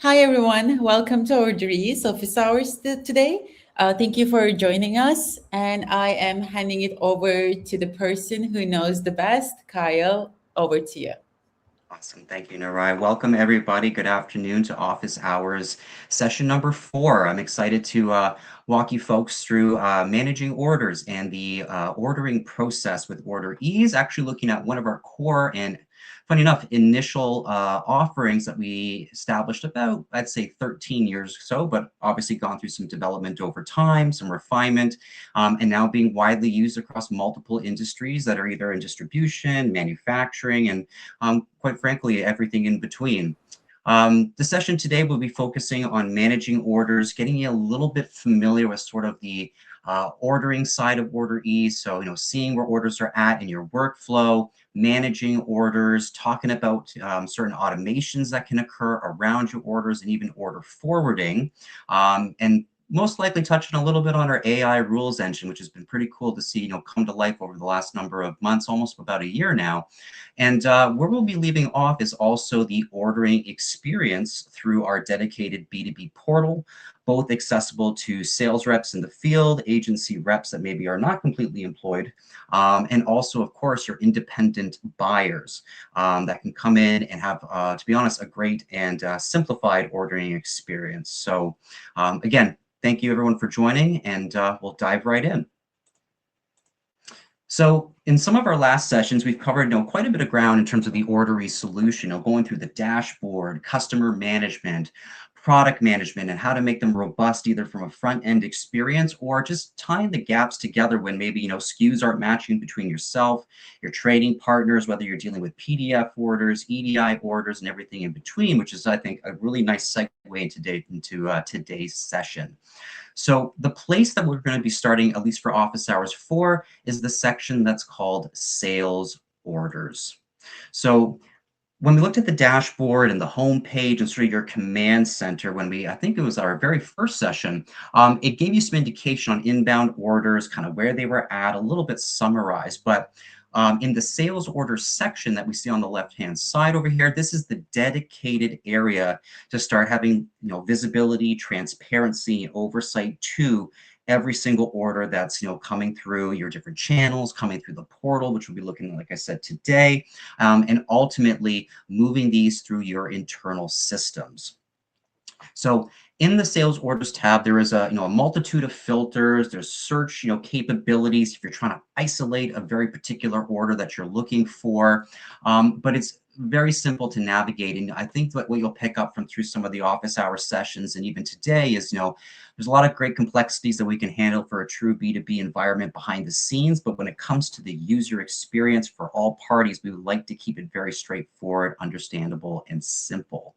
Hi, everyone. Welcome to OrderEase office hours today. Thank you for joining us. And I am handing it over to the person who knows the best. Kyle, over to you. Awesome. Thank you, Narai. Welcome, everybody. Good afternoon to Office Hours session number 4. I'm excited to walk you folks through managing orders and the ordering process with OrderEase, actually looking at one of our core and, funny enough, initial offerings that we established about, I'd say, 13 years or so, but obviously gone through some development over time, some refinement, and now being widely used across multiple industries that are either in distribution, manufacturing, and quite frankly, everything in between. The session today will be focusing on managing orders, getting you a little bit familiar with sort of the ordering side of OrderEase. So, seeing where orders are at in your workflow, managing orders, talking about certain automations that can occur around your orders, and even order forwarding. And most likely touching a little bit on our AI rules engine, which has been pretty cool to see, come to life over the last number of months, almost about a year now. And where we'll be leaving off is also the ordering experience through our dedicated B2B portal, both accessible to sales reps in the field, agency reps that maybe are not completely employed, and also, of course, your independent buyers that can come in and have, to be honest, a great and simplified ordering experience. So again, thank you everyone for joining, and we'll dive right in. So in some of our last sessions, we've covered quite a bit of ground in terms of the ordery solution, going through the dashboard, customer management, product management, and how to make them robust either from a front-end experience or just tying the gaps together when maybe SKUs aren't matching between yourself, your trading partners, whether you're dealing with PDF orders, EDI orders, and everything in between, which is, I think, a really nice segue into today's session. So the place that we're going to be starting, at least for office hours 4, is the section that's called sales orders. So when we looked at the dashboard and the home page and sort of your command center, I think it was our very first session, it gave you some indication on inbound orders, kind of where they were at, a little bit summarized. But in the sales orders section that we see on the left-hand side over here, this is the dedicated area to start having visibility, transparency, oversight to every single order that's coming through your different channels, coming through the portal, which we'll be looking at, like I said, today, and ultimately moving these through your internal systems. So in the sales orders tab, there is a multitude of filters. There's search capabilities if you're trying to isolate a very particular order that you're looking for, but it's very simple to navigate. And I think what you'll pick up from through some of the office hour sessions and even today is there's a lot of great complexities that we can handle for a true B2B environment behind the scenes, but when it comes to the user experience for all parties, we would like to keep it very straightforward, understandable, and simple.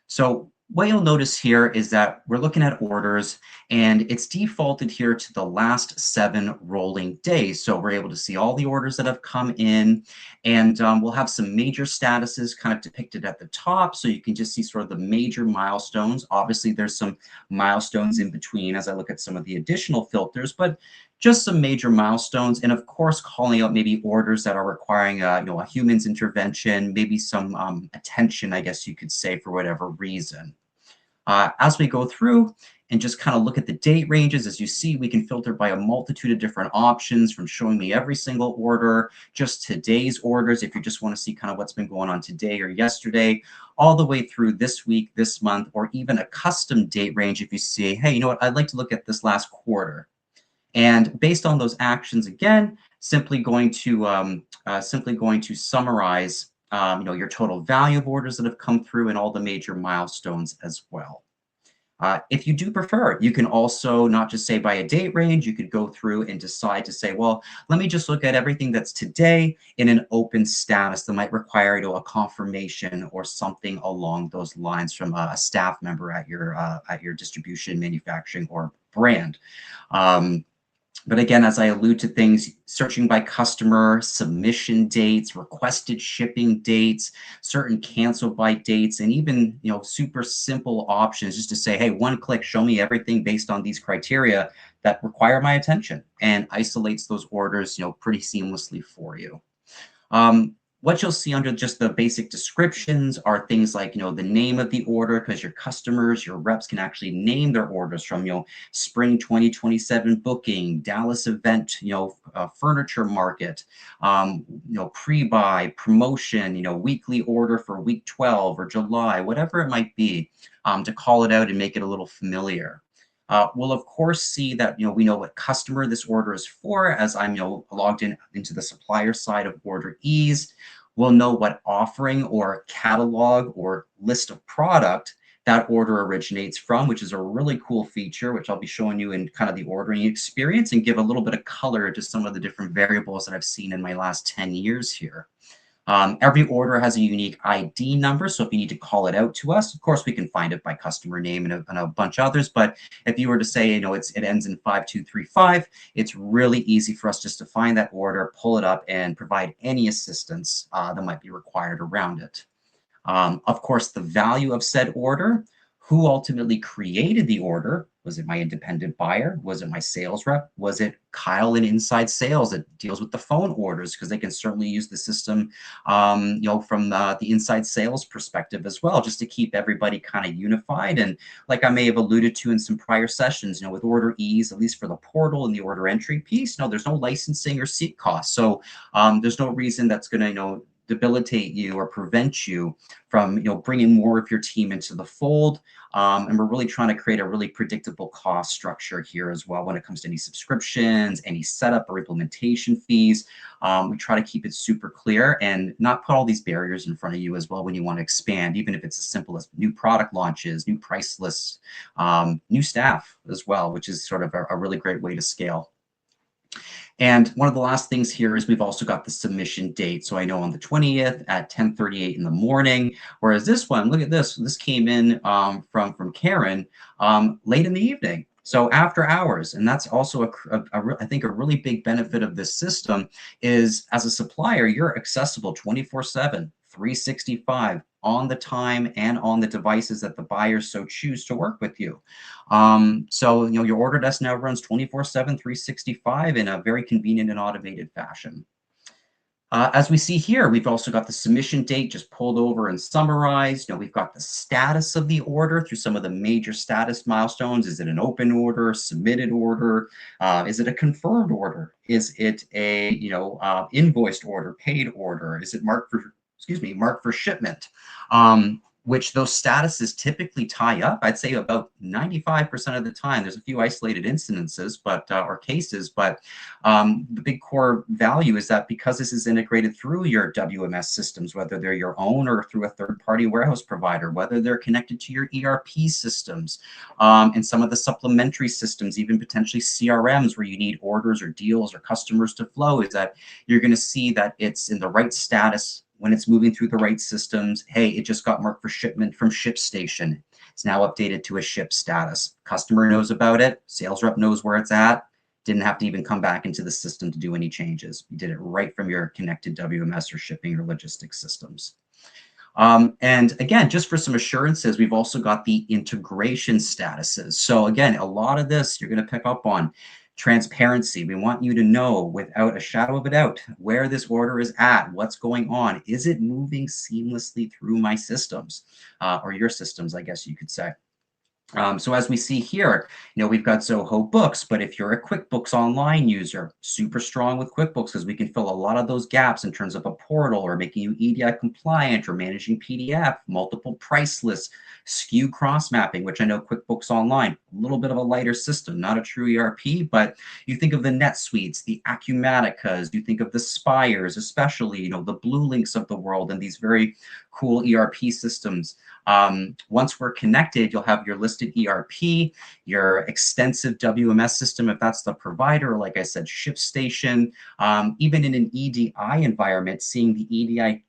So what you'll notice here is that we're looking at orders and it's defaulted here to the last 7 rolling days. So we're able to see all the orders that have come in, and we'll have some major statuses kind of depicted at the top. So you can just see sort of the major milestones. Obviously there's some milestones in between as I look at some of the additional filters, but just some major milestones, and of course calling out maybe orders that are requiring a human's intervention, maybe some attention, I guess you could say, for whatever reason. As we go through and just kind of look at the date ranges, as you see, we can filter by a multitude of different options, from showing me every single order, just today's orders, if you just want to see kind of what's been going on today or yesterday, all the way through this week, this month, or even a custom date range if you say, hey, you know what, I'd like to look at this last quarter. And based on those actions, again, simply going to summarize your total value of orders that have come through and all the major milestones as well. If you do prefer, you can also not just say by a date range, you could go through and decide to say, well, let me just look at everything that's today in an open status that might require a confirmation or something along those lines from a staff member at your distribution, manufacturing, or brand. But again, as I allude to things, searching by customer, submission dates, requested shipping dates, certain cancel by dates, and even super simple options just to say, hey, one click, show me everything based on these criteria that require my attention, and isolates those orders pretty seamlessly for you. What you'll see under just the basic descriptions are things like, the name of the order, because your customers, your reps can actually name their orders from, spring 2027 booking, Dallas event, furniture market, pre-buy, promotion, weekly order for week 12 or July, whatever it might be, to call it out and make it a little familiar. We'll of course see that we know what customer this order is for, as I'm logged into the supplier side of OrderEase. We'll know what offering or catalog or list of product that order originates from, which is a really cool feature, which I'll be showing you in kind of the ordering experience and give a little bit of color to some of the different variables that I've seen in my last 10 years here. Every order has a unique ID number, so if you need to call it out to us, of course, we can find it by customer name and a bunch of others. But if you were to say, it ends in 5235, it's really easy for us just to find that order, pull it up, and provide any assistance that might be required around it. Of course, the value of said order, who ultimately created the order. Was it my independent buyer? Was it my sales rep? Was it Kyle in inside sales that deals with the phone orders? Because they can certainly use the system, from the inside sales perspective as well, just to keep everybody kind of unified. And like I may have alluded to in some prior sessions, with OrderEase, at least for the portal and the order entry piece, there's no licensing or seat costs. So there's no reason that's going to, debilitate you or prevent you from bringing more of your team into the fold. And we're really trying to create a really predictable cost structure here as well when it comes to any subscriptions, any setup or implementation fees. We try to keep it super clear and not put all these barriers in front of you as well when you want to expand, even if it's as simple as new product launches, new price lists, new staff as well, which is sort of a really great way to scale. And one of the last things here is we've also got the submission date. So I know on the 20th at 10:38 in the morning, whereas this one, look at this, this came in from Karen late in the evening. So after hours, and that's also I think a really big benefit of this system is as a supplier, you're accessible 24/7, 365 on the time and on the devices that the buyers so choose to work with you. So, your order desk now runs 24/7, 365 in a very convenient and automated fashion. As we see here, we've also got the submission date just pulled over and summarized. We've got the status of the order through some of the major status milestones. Is it an open order, submitted order? Is it a confirmed order? Is it a invoiced order, paid order? Is it marked for shipment? Which those statuses typically tie up. I'd say about 95% of the time. There's a few isolated incidences, or cases, but the big core value is that because this is integrated through your WMS systems, whether they're your own or through a third-party warehouse provider, whether they're connected to your ERP systems, and some of the supplementary systems, even potentially CRMs where you need orders or deals or customers to flow, is that you're going to see that it's in the right status when it's moving through the right systems. Hey, it just got marked for shipment from ShipStation. It's now updated to a ship status. Customer knows about it. Sales rep knows where it's at. Didn't have to even come back into the system to do any changes. You did it right from your connected WMS or shipping or logistics systems. And again, just for some assurances, we've also got the integration statuses. So again, a lot of this you're going to pick up on. Transparency. We want you to know without a shadow of a doubt where this order is at, what's going on. Is it moving seamlessly through my systems or your systems, I guess you could say. So as we see here, we've got Zoho Books, but if you're a QuickBooks Online user, super strong with QuickBooks because we can fill a lot of those gaps in terms of a portal or making you EDI compliant or managing PDF, multiple price lists, SKU cross-mapping, which I know QuickBooks Online, a little bit of a lighter system, not a true ERP, but you think of the NetSuites, the Acumaticas, you think of the Spires, especially, the Blue Links of the world and these very cool ERP systems. Once we're connected, you'll have your listed ERP, your extensive WMS system, if that's the provider, like I said, ShipStation, even in an EDI environment, seeing the EDI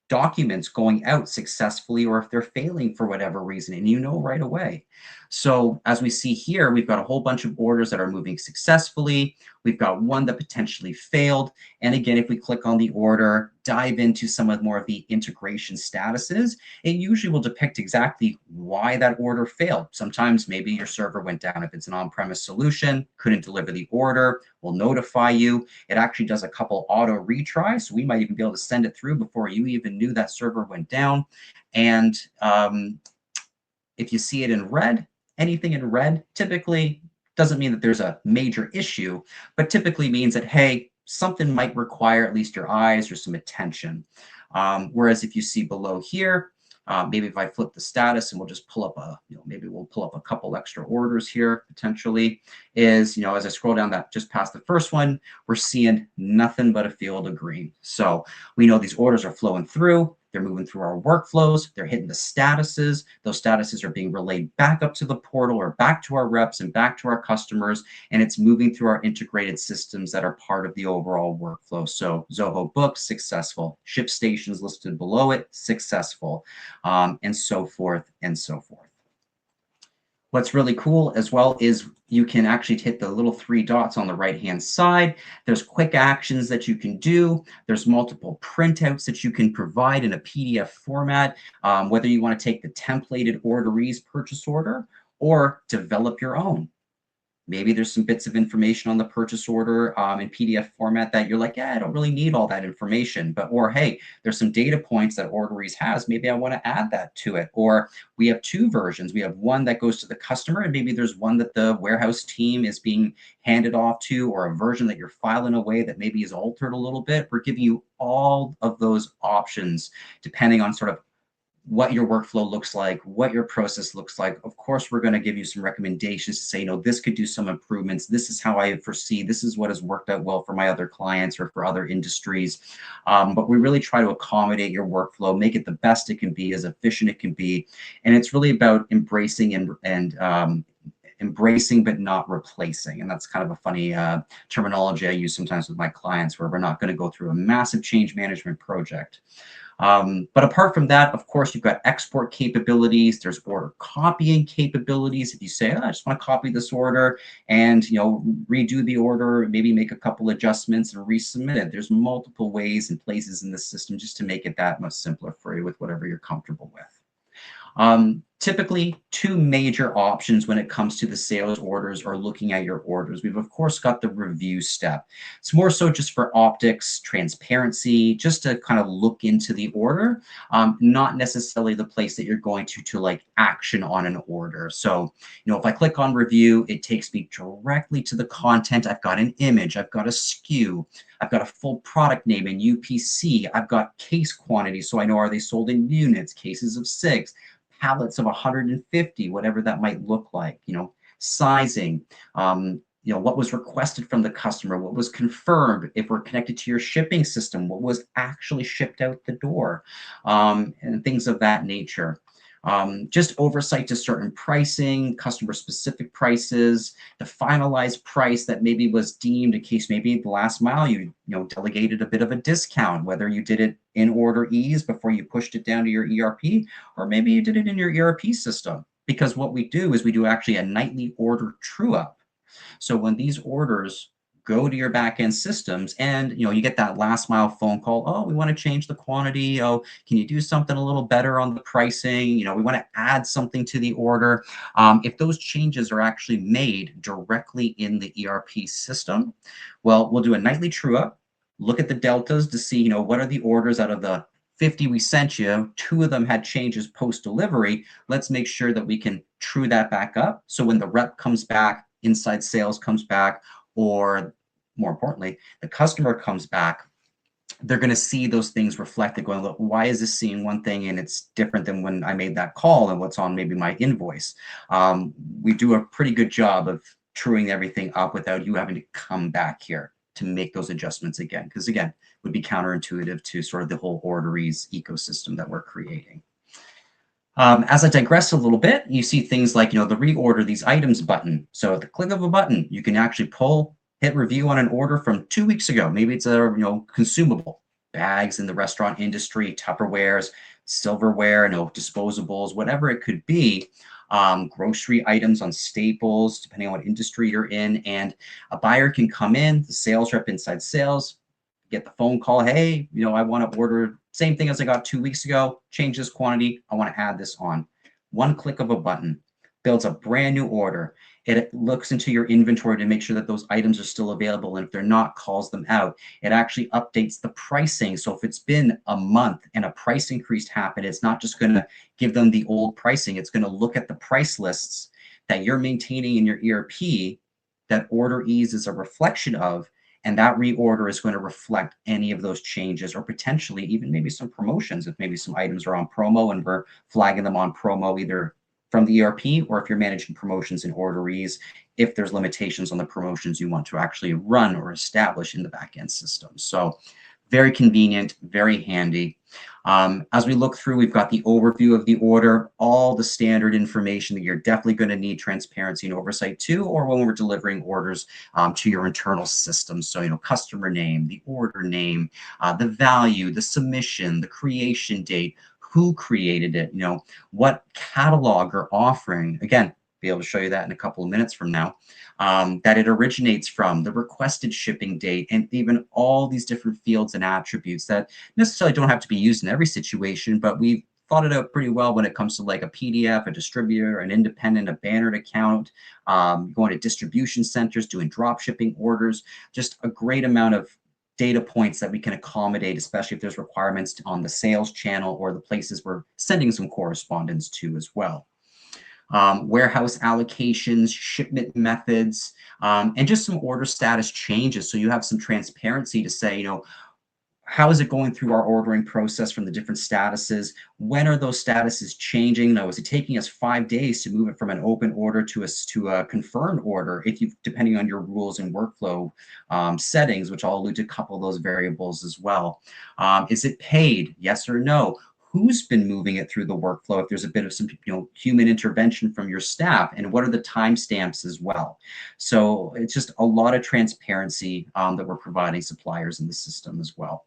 documents going out successfully or if they're failing for whatever reason, and right away. So as we see here, we've got a whole bunch of orders that are moving successfully. We've got one that potentially failed. And again, if we click on the order, dive into some of more of the integration statuses, it usually will depict exactly why that order failed. Sometimes maybe your server went down. If it's an on-premise solution, couldn't deliver the order, will notify you. It actually does a couple auto retries, so we might even be able to send it through before you even knew that server went down. And if you see it in red, anything in red typically doesn't mean that there's a major issue, but typically means that, hey, something might require at least your eyes or some attention. Whereas if you see below here, maybe if I flip the status and we'll just pull up maybe we'll pull up a couple extra orders here potentially, is, as I scroll down that just past the first one, we're seeing nothing but a field of green. So we know these orders are flowing through. They're moving through our workflows. They're hitting the statuses. Those statuses are being relayed back up to the portal or back to our reps and back to our customers. And it's moving through our integrated systems that are part of the overall workflow. So Zoho Books, successful. ShipStations listed below it, successful, and so forth and so forth. What's really cool as well is you can actually hit the little 3 dots on the right-hand side. There's quick actions that you can do. There's multiple printouts that you can provide in a PDF format, whether you want to take the templated OrderEase purchase order or develop your own. Maybe there's some bits of information on the purchase order in PDF format that you're like, yeah, I don't really need all that information. Or hey, there's some data points that OrderEase has. Maybe I want to add that to it. Or we have 2 versions. We have one that goes to the customer, and maybe there's one that the warehouse team is being handed off to, or a version that you're filing away that maybe is altered a little bit. We're giving you all of those options depending on sort of what your workflow looks like, what your process looks like. Of course, we're going to give you some recommendations to say, this could do some improvements. This is how I foresee. This is what has worked out well for my other clients or for other industries. But we really try to accommodate your workflow, make it the best it can be, as efficient it can be. And it's really about embracing and embracing but not replacing. And that's kind of a funny terminology I use sometimes with my clients, where we're not going to go through a massive change management project. But apart from that, of course, you've got export capabilities. There's order copying capabilities. If you say, I just want to copy this order and redo the order, maybe make a couple adjustments and resubmit it. There's multiple ways and places in the system just to make it that much simpler for you with whatever you're comfortable with. Typically, 2 major options when it comes to the sales orders or looking at your orders. We've, of course, got the review step. It's more so just for optics, transparency, just to kind of look into the order, not necessarily the place that you're going to like action on an order. So, if I click on review, it takes me directly to the content. I've got an image, I've got a SKU, I've got a full product name in UPC, I've got case quantity, so I know, are they sold in units, cases of 6, pallets of 150, whatever that might look like, sizing, what was requested from the customer, what was confirmed, if we're connected to your shipping system, what was actually shipped out the door, and things of that nature. Just oversight to certain pricing, customer specific prices, the finalized price that maybe was deemed, in case maybe the last mile you delegated a bit of a discount, whether you did it in OrderEase before you pushed it down to your ERP, or maybe you did it in your ERP system. Because what we do is we do actually a nightly order true up. So when these orders go to your backend systems and you get that last mile phone call, oh, we want to change the quantity, oh, can you do something a little better on the pricing, we want to add something to the order. If those changes are actually made directly in the ERP system, well, we'll do a nightly true up, look at the deltas to see what are the orders out of the 50 we sent you, 2 of them had changes post delivery. Let's make sure that we can true that back up, so when the rep comes back, inside sales comes back, or more importantly, the customer comes back, they're going to see those things reflected, going, look, why is this seeing one thing and it's different than when I made that call and what's on maybe my invoice. We do a pretty good job of truing everything up without you having to come back here to make those adjustments again, because again, it would be counterintuitive to sort of the whole OrderEase ecosystem that we're creating. As I digress a little bit, you see things like, the reorder these items button. So at the click of a button, you can actually hit review on an order from 2 weeks ago. Maybe it's a consumable, bags in the restaurant industry, Tupperwares, silverware, disposables, whatever it could be. grocery items on staples, depending on what industry you're in. And a buyer can come in, the sales rep inside sales, get the phone call, hey, I want to order same thing as I got 2 weeks ago, change this quantity, I want to add this on. One click of a button builds a brand new order. It looks into your inventory to make sure that those items are still available, and if they're not, calls them out. It actually updates the pricing. So if it's been a month and a price increase happened, it's not just going to give them the old pricing. It's going to look at the price lists that you're maintaining in your ERP that OrderEase is a reflection of, and that reorder is going to reflect any of those changes, or potentially even maybe some promotions if maybe some items are on promo and we're flagging them on promo either from the ERP, or if you're managing promotions in OrderEase, if there's limitations on the promotions you want to actually run or establish in the backend system. So very convenient, very handy. As we look through, we've got the overview of the order, all the standard information that you're definitely going to need transparency and oversight to, or when we're delivering orders to your internal system. So, customer name, the order name, the value, the submission, the creation date, who created it, what catalog or offering. Again, be able to show you that in a couple of minutes from now, that it originates from, the requested shipping date, and even all these different fields and attributes that necessarily don't have to be used in every situation, but we've thought it out pretty well when it comes to like a PDF, a distributor, an independent, a bannered account, going to distribution centers, doing drop shipping orders, just a great amount of data points that we can accommodate, especially if there's requirements on the sales channel or the places we're sending some correspondence to as well. Warehouse allocations, shipment methods, and just some order status changes. So you have some transparency to say, how is it going through our ordering process from the different statuses? When are those statuses changing? Now, is it taking us 5 days to move it from an open order to a confirmed order? Depending on your rules and workflow settings, which I'll allude to a couple of those variables as well. Is it paid? Yes or no? Who's been moving it through the workflow? If there's a bit of some human intervention from your staff, and what are the timestamps as well? So it's just a lot of transparency that we're providing suppliers in the system as well.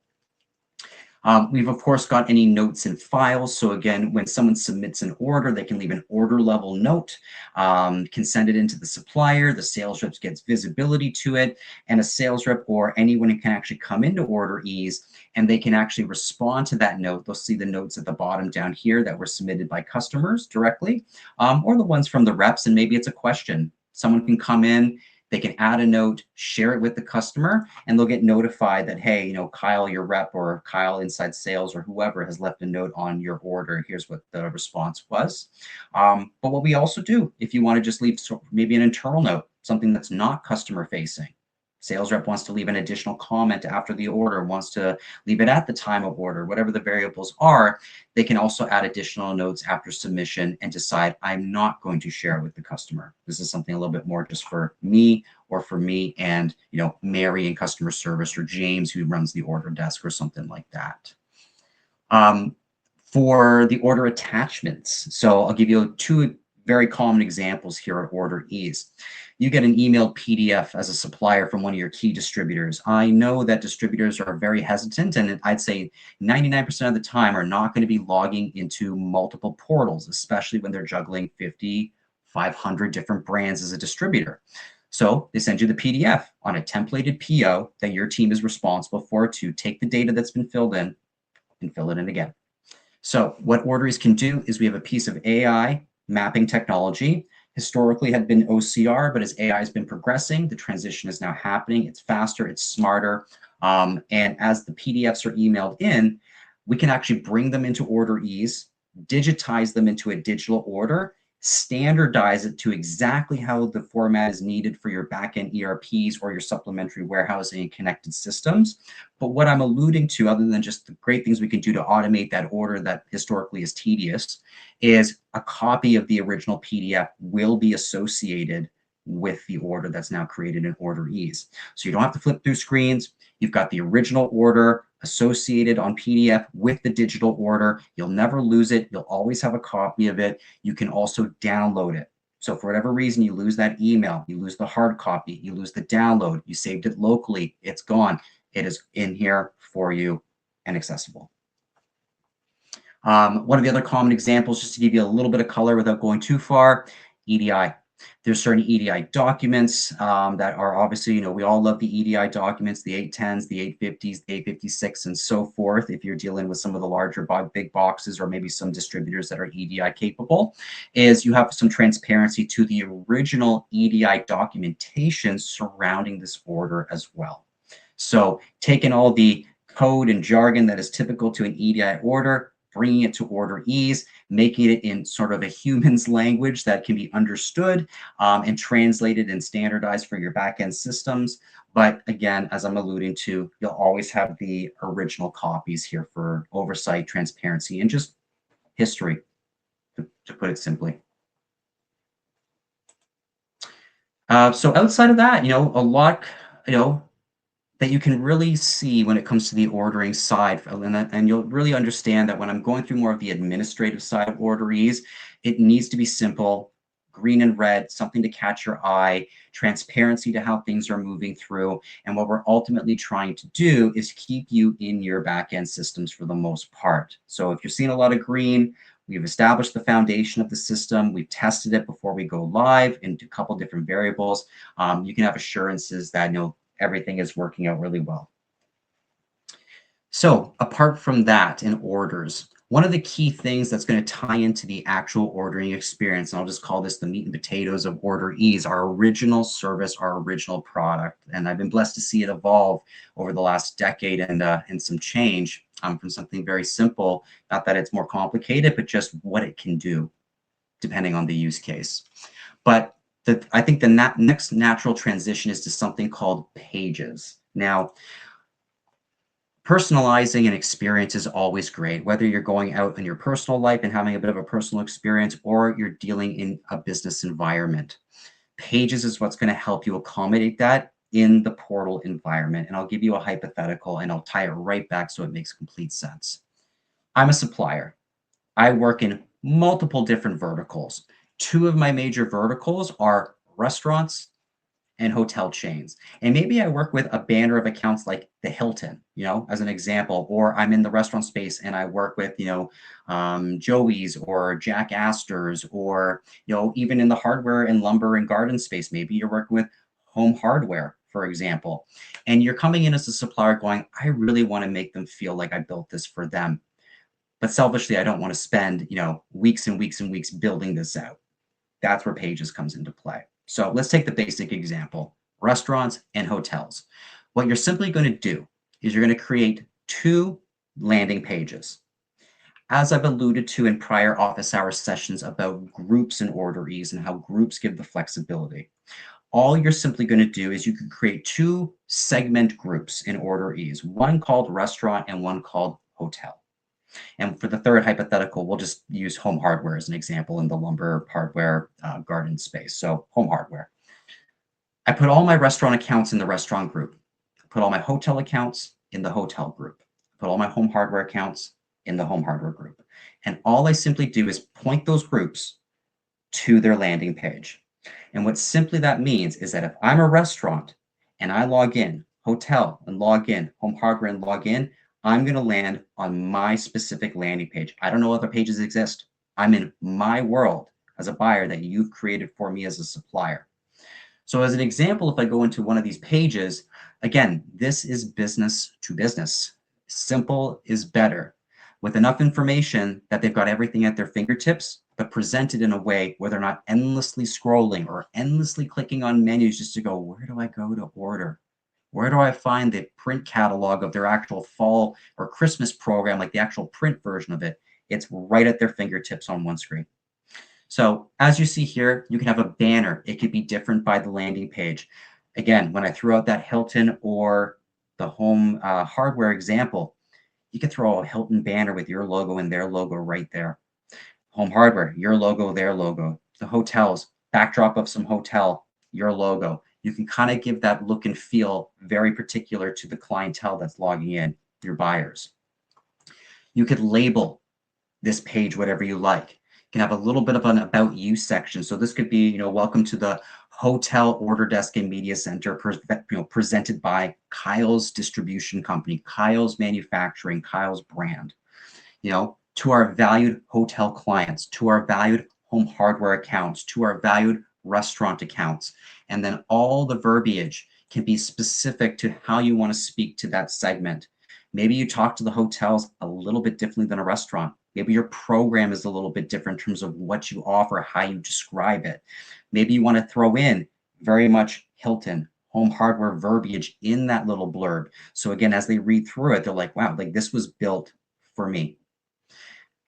We've of course got any notes and files. So again, when someone submits an order, they can leave an order level note, can send it into the supplier. The sales rep gets visibility to it, and a sales rep or anyone can actually come into OrderEase and they can actually respond to that note. They'll see the notes at the bottom down here that were submitted by customers directly, or the ones from the reps, and maybe it's a question. Someone can come in, they can add a note, share it with the customer, and they'll get notified that, hey, Kyle, your rep, or Kyle inside sales, or whoever has left a note on your order. Here's what the response was. But what we also do, if you want to just leave maybe an internal note, something that's not customer facing. Sales rep wants to leave an additional comment after the order, wants to leave it at the time of order, whatever the variables are, they can also add additional notes after submission and decide, I'm not going to share it with the customer. This is something a little bit more just for me, or for me and Mary in customer service, or James who runs the order desk, or something like that. For the order attachments, so I'll give you two very common examples here at OrderEase. You get an emailed PDF as a supplier from one of your key distributors. I know that distributors are very hesitant, and I'd say 99% of the time are not going to be logging into multiple portals, especially when they're juggling 50, 500 different brands as a distributor. So they send you the PDF on a templated PO that your team is responsible for to take the data that's been filled in and fill it in again. So what OrderEase can do is we have a piece of AI mapping technology. Historically had been OCR, but as AI has been progressing, the transition is now happening. It's faster, it's smarter. And as the PDFs are emailed in, we can actually bring them into OrderEase, digitize them into a digital order, standardize it to exactly how the format is needed for your backend ERPs or your supplementary warehousing and connected systems. But what I'm alluding to, other than just the great things we can do to automate that order that historically is tedious, is a copy of the original PDF will be associated with the order that's now created in OrderEase. So you don't have to flip through screens. You've got the original order associated on PDF with the digital order. You'll never lose it. You'll always have a copy of it. You can also download it. So for whatever reason, you lose that email, you lose the hard copy, you lose the download, you saved it locally, it's gone. It is in here for you and accessible. One of the other common examples, just to give you a little bit of color without going too far, EDI. There's certain EDI documents that are obviously, we all love the EDI documents, the 810s, the 850s, the 856, and so forth. If you're dealing with some of the larger big boxes or maybe some distributors that are EDI capable, is you have some transparency to the original EDI documentation surrounding this order as well. So taking all the code and jargon that is typical to an EDI order, bringing it to OrderEase, making it in sort of a human's language that can be understood and translated and standardized for your backend systems. But again, as I'm alluding to, you'll always have the original copies here for oversight, transparency, and just history, to put it simply. So outside of that, a lot, that you can really see when it comes to the ordering side, and you'll really understand that when I'm going through more of the administrative side of OrderEase, it needs to be simple, green and red, something to catch your eye, transparency to how things are moving through. And what we're ultimately trying to do is keep you in your backend systems for the most part. So if you're seeing a lot of green, we've established the foundation of the system. We've tested it before we go live into a couple different variables. You can have assurances that everything is working out really well. So apart from that, in orders, one of the key things that's going to tie into the actual ordering experience, and I'll just call this the meat and potatoes of OrderEase, our original service, our original product. And I've been blessed to see it evolve over the last decade and some change from something very simple, not that it's more complicated, but just what it can do depending on the use case. But I think the next natural transition is to something called pages. Now, personalizing an experience is always great, whether you're going out in your personal life and having a bit of a personal experience or you're dealing in a business environment. Pages is what's going to help you accommodate that in the portal environment. And I'll give you a hypothetical and I'll tie it right back so it makes complete sense. I'm a supplier. I work in multiple different verticals. Two of my major verticals are restaurants and hotel chains. And maybe I work with a banner of accounts like the Hilton, as an example, or I'm in the restaurant space and I work with, Joey's or Jack Astor's, or, even in the hardware and lumber and garden space, maybe you're working with Home Hardware, for example, and you're coming in as a supplier going, I really want to make them feel like I built this for them. But selfishly, I don't want to spend, weeks and weeks and weeks building this out. That's where Pages comes into play. So let's take the basic example, restaurants and hotels. What you're simply going to do is you're going to create two landing pages. As I've alluded to in prior office hour sessions about groups in OrderEase and how groups give the flexibility, all you're simply going to do is you can create two segment groups in OrderEase, one called restaurant and one called hotel. And for the third hypothetical, we'll just use home hardware as an example in the lumber, hardware, garden space. So home hardware. I put all my restaurant accounts in the restaurant group. I put all my hotel accounts in the hotel group. I put all my home hardware accounts in the home hardware group. And all I simply do is point those groups to their landing page. And what simply that means is that if I'm a restaurant and I log in, hotel and log in, home hardware and log in, I'm going to land on my specific landing page. I don't know other pages exist. I'm in my world as a buyer that you've created for me as a supplier. So as an example, if I go into one of these pages, again, this is business to business. Simple is better. With enough information that they've got everything at their fingertips, but presented in a way where they're not endlessly scrolling or endlessly clicking on menus just to go, where do I go to order? Where do I find the print catalog of their actual fall or Christmas program, like the actual print version of it? It's right at their fingertips on one screen. So as you see here, you can have a banner. It could be different by the landing page. Again, when I threw out that Hilton or the home hardware example, you could throw a Hilton banner with your logo and their logo right there. Home hardware, your logo, their logo. The hotels, backdrop of some hotel, your logo. You can kind of give that look and feel very particular to the clientele that's logging in, your buyers. You could label this page whatever you like. You can have a little bit of an about you section. So this could be, welcome to the Hotel Order Desk and Media Center, presented by Kyle's Distribution Company, Kyle's Manufacturing, Kyle's brand. to our valued hotel clients, to our valued home hardware accounts, to our valued restaurant accounts. And then all the verbiage can be specific to how you want to speak to that segment. Maybe you talk to the hotels a little bit differently than a restaurant. Maybe your program is a little bit different in terms of what you offer, how you describe it. Maybe you want to throw in very much Hilton, home hardware verbiage in that little blurb. So again, as they read through it, they're like, wow, like this was built for me.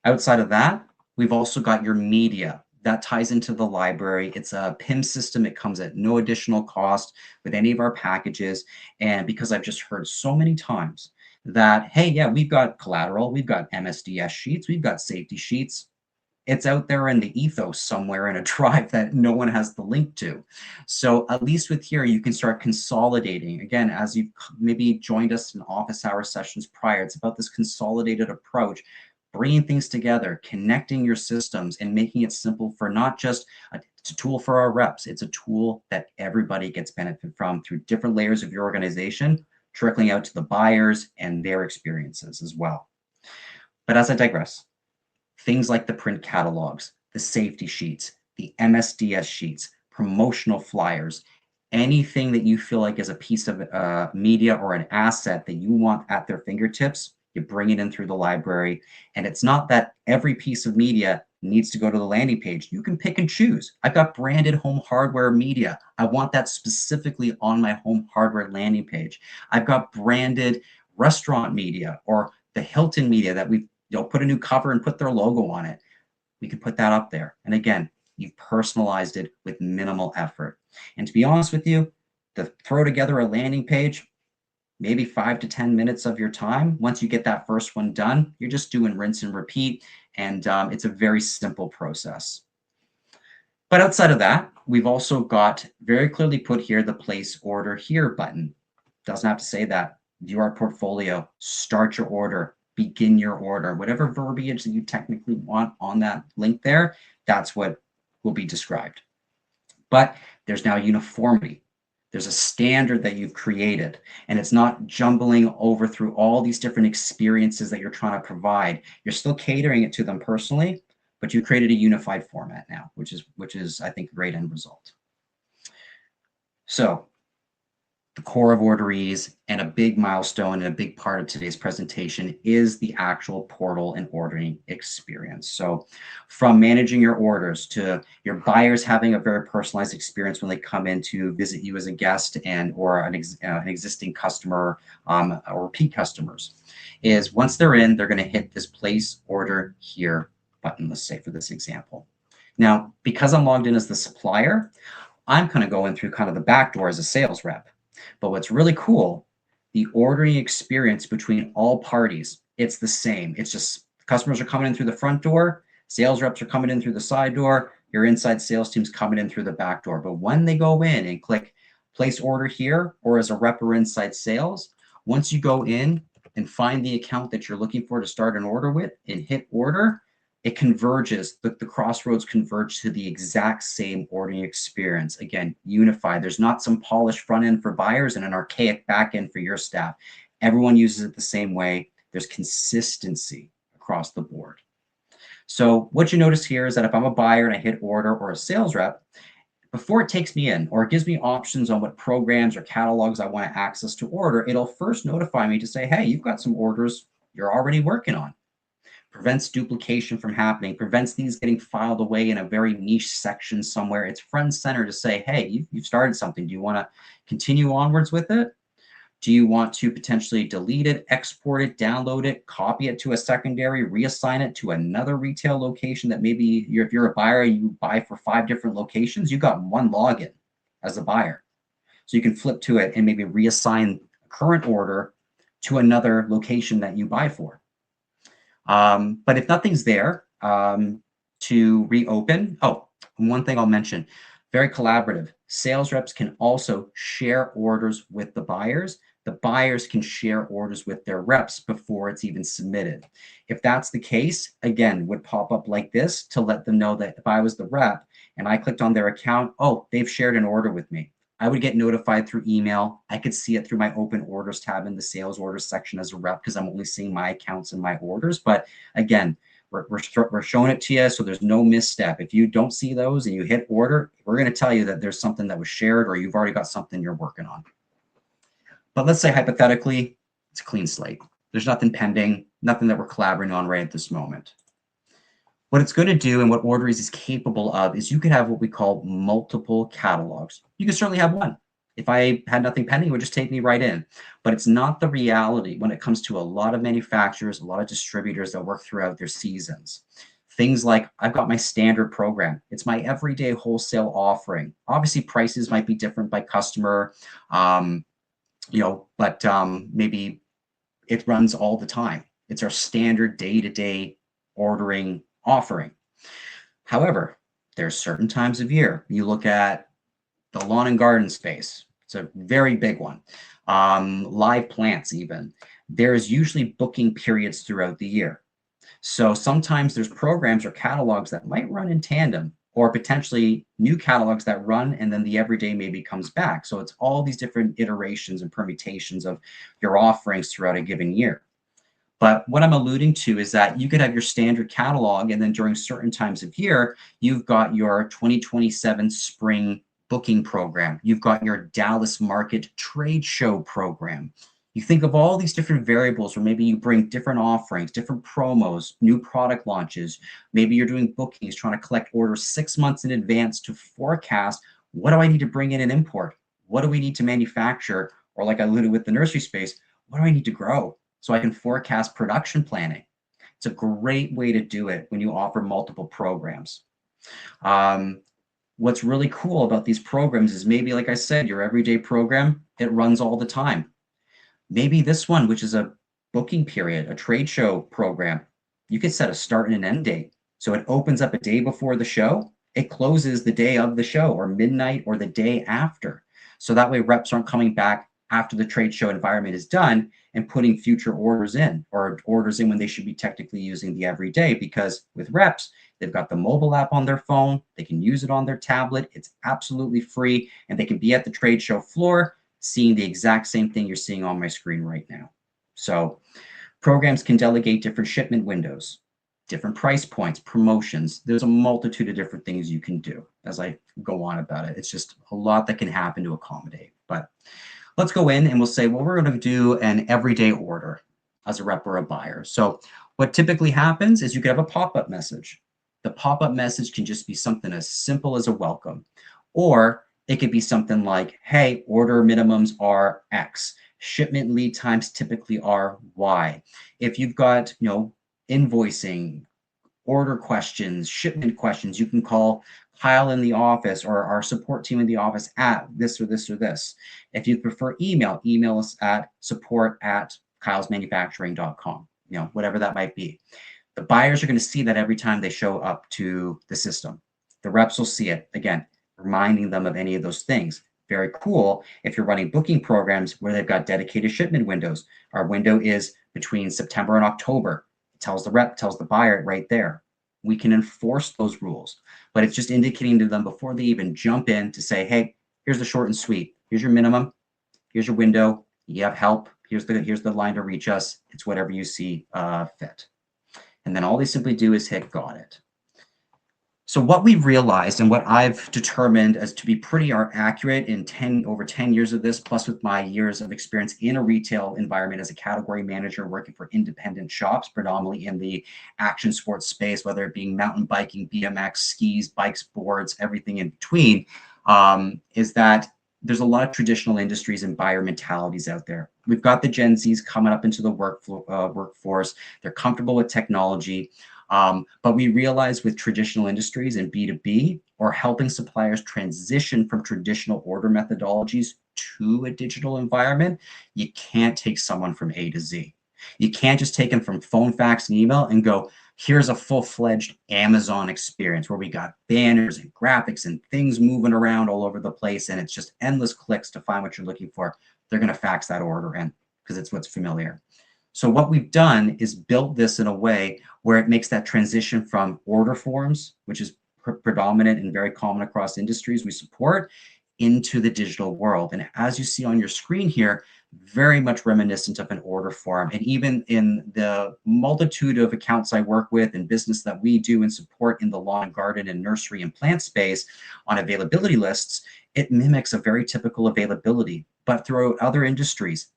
Outside of that, we've also got your media. That ties into the library. It's a PIM system. It comes at no additional cost with any of our packages. And because I've just heard so many times that, hey, yeah, we've got collateral, we've got MSDS sheets, we've got safety sheets. It's out there in the ethos somewhere in a drive that no one has the link to. So at least with here, you can start consolidating. Again, as you've maybe joined us in office hour sessions prior, it's about this consolidated approach, bringing things together, connecting your systems, and making it simple for not just it's a tool for our reps. It's a tool that everybody gets benefit from through different layers of your organization, trickling out to the buyers and their experiences as well. But as I digress, things like the print catalogs, the safety sheets, the MSDS sheets, promotional flyers, anything that you feel like is a piece of media or an asset that you want at their fingertips, you bring it in through the library. And it's not that every piece of media needs to go to the landing page. You can pick and choose. I've got branded home hardware media. I want that specifically on my home hardware landing page. I've got branded restaurant media or the Hilton media that we've put a new cover and put their logo on it. We can put that up there. And again, you've personalized it with minimal effort. And to be honest with you, to throw together a landing page, maybe 5 to 10 minutes of your time. Once you get that first one done, you're just doing rinse and repeat. And it's a very simple process. But outside of that, we've also got very clearly put here the place order here button. Doesn't have to say that. View our portfolio, start your order, begin your order, whatever verbiage that you technically want on that link there, that's what will be described. But there's now uniformity. There's a standard that you've created, and it's not jumbling over through all these different experiences that you're trying to provide. You're still catering it to them personally, but you created a unified format now, which is I think a great end result. So the core of OrderEase and a big milestone and a big part of today's presentation is the actual portal and ordering experience. So from managing your orders to your buyers having a very personalized experience when they come in to visit you as a guest and or an existing customer or repeat customers, is once they're in, they're going to hit this place order here button, let's say for this example. Now, because I'm logged in as the supplier, I'm kind of going through kind of the back door as a sales rep. But what's really cool, the ordering experience between all parties, it's the same. It's just customers are coming in through the front door, sales reps are coming in through the side door, your inside sales team's coming in through the back door. But when they go in and click place order here, or as a rep or inside sales, once you go in and find the account that you're looking for to start an order with and hit order, it converges, the crossroads converge to the exact same ordering experience. Again, unified. There's not some polished front end for buyers and an archaic back end for your staff. Everyone uses it the same way. There's consistency across the board. So what you notice here is that if I'm a buyer and I hit order or a sales rep, before it takes me in or it gives me options on what programs or catalogs I want to access to order, it'll first notify me to say, hey, you've got some orders you're already working on. Prevents duplication from happening, prevents these getting filed away in a very niche section somewhere. It's front and center to say, hey, you've started something. Do you want to continue onwards with it? Do you want to potentially delete it, export it, download it, copy it to a secondary, reassign it to another retail location that maybe if you're a buyer, you buy for 5 different locations, you got one login as a buyer. So you can flip to it and maybe reassign a current order to another location that you buy for. But if nothing's there to reopen, oh, one thing I'll mention, very collaborative. Sales reps can also share orders with the buyers. The buyers can share orders with their reps before it's even submitted. If that's the case, again, would pop up like this to let them know that if I was the rep and I clicked on their account, oh, they've shared an order with me. I would get notified through email. I could see it through my open orders tab in the sales orders section as a rep because I'm only seeing my accounts and my orders. But again, We're showing it to you, so there's no misstep. If you don't see those and you hit order, we're going to tell you that there's something that was shared or you've already got something you're working on. But let's say hypothetically, it's a clean slate. There's nothing pending, nothing that we're collaborating on right at this moment. What it's going to do and what OrderEase is capable of is you could have what we call multiple catalogs. You can certainly have one. If I had nothing pending, it would just take me right in. But it's not the reality when it comes to a lot of manufacturers, a lot of distributors that work throughout their seasons. Things like I've got my standard program. It's my everyday wholesale offering. Obviously, prices might be different by customer, but maybe it runs all the time. It's our standard day-to-day ordering offering. However, there's certain times of year. You look at the lawn and garden space. It's a very big one. Live plants even. There's usually booking periods throughout the year. So sometimes there's programs or catalogs that might run in tandem, or potentially new catalogs that run and then the everyday maybe comes back. So it's all these different iterations and permutations of your offerings throughout a given year. But what I'm alluding to is that you could have your standard catalog, and then during certain times of year, you've got your 2027 spring booking program. You've got your Dallas Market trade show program. You think of all these different variables where maybe you bring different offerings, different promos, new product launches. Maybe you're doing bookings, trying to collect orders 6 months in advance to forecast, what do I need to bring in and import? What do we need to manufacture? Or like I alluded with the nursery space, what do I need to grow? So I can forecast production planning. It's a great way to do it when you offer multiple programs. What's really cool about these programs is maybe, like I said, your everyday program, it runs all the time. Maybe this one, which is a booking period, a trade show program, you could set a start and an end date. So it opens up a day before the show. It closes the day of the show or midnight or the day after. So that way reps aren't coming back after the trade show environment is done and putting future orders in, or orders in when they should be technically using the everyday, because with reps, they've got the mobile app on their phone, they can use it on their tablet, it's absolutely free, and they can be at the trade show floor seeing the exact same thing you're seeing on my screen right now. So programs can delegate different shipment windows, different price points, promotions. There's a multitude of different things you can do as I go on about it. It's just a lot that can happen to accommodate. But let's go in and we'll say, well, we're going to do an everyday order as a rep or a buyer. So what typically happens is you could have a pop-up message. The pop-up message can just be something as simple as a welcome, or it could be something like, hey, order minimums are X. Shipment lead times typically are Y. If you've got, invoicing, order questions, shipment questions, you can call Kyle in the office or our support team in the office at this or this or this. If you prefer email us at support@kylesmanufacturing.com, whatever that might be. The buyers are going to see that every time they show up to the system. The reps will see it, again, reminding them of any of those things. Very cool if you're running booking programs where they've got dedicated shipment windows. Our window is between September and October. It tells the rep, tells the buyer right there. We can enforce those rules, but it's just indicating to them before they even jump in to say, hey, here's the short and sweet. Here's your minimum. Here's your window. You have help. Here's the line to reach us. It's whatever you see fit. And then all they simply do is hit got it. So what we've realized and what I've determined as to be pretty accurate in over 10 years of this, plus with my years of experience in a retail environment as a category manager working for independent shops, predominantly in the action sports space, whether it being mountain biking, BMX, skis, bikes, boards, everything in between, is that there's a lot of traditional industries and buyer mentalities out there. We've got the Gen Zs coming up into the workforce. They're comfortable with technology. But we realize with traditional industries and B2B, or helping suppliers transition from traditional order methodologies to a digital environment, you can't take someone from A to Z. You can't just take them from phone, fax, and email and go, here's a full-fledged Amazon experience where we got banners and graphics and things moving around all over the place, and it's just endless clicks to find what you're looking for. They're going to fax that order in because it's what's familiar. So what we've done is built this in a way where it makes that transition from order forms, which is predominant and very common across industries we support, into the digital world. And as you see on your screen here, very much reminiscent of an order form. And even in the multitude of accounts I work with and business that we do and support in the lawn and garden and nursery and plant space on availability lists, it mimics a very typical availability. But throughout other industries,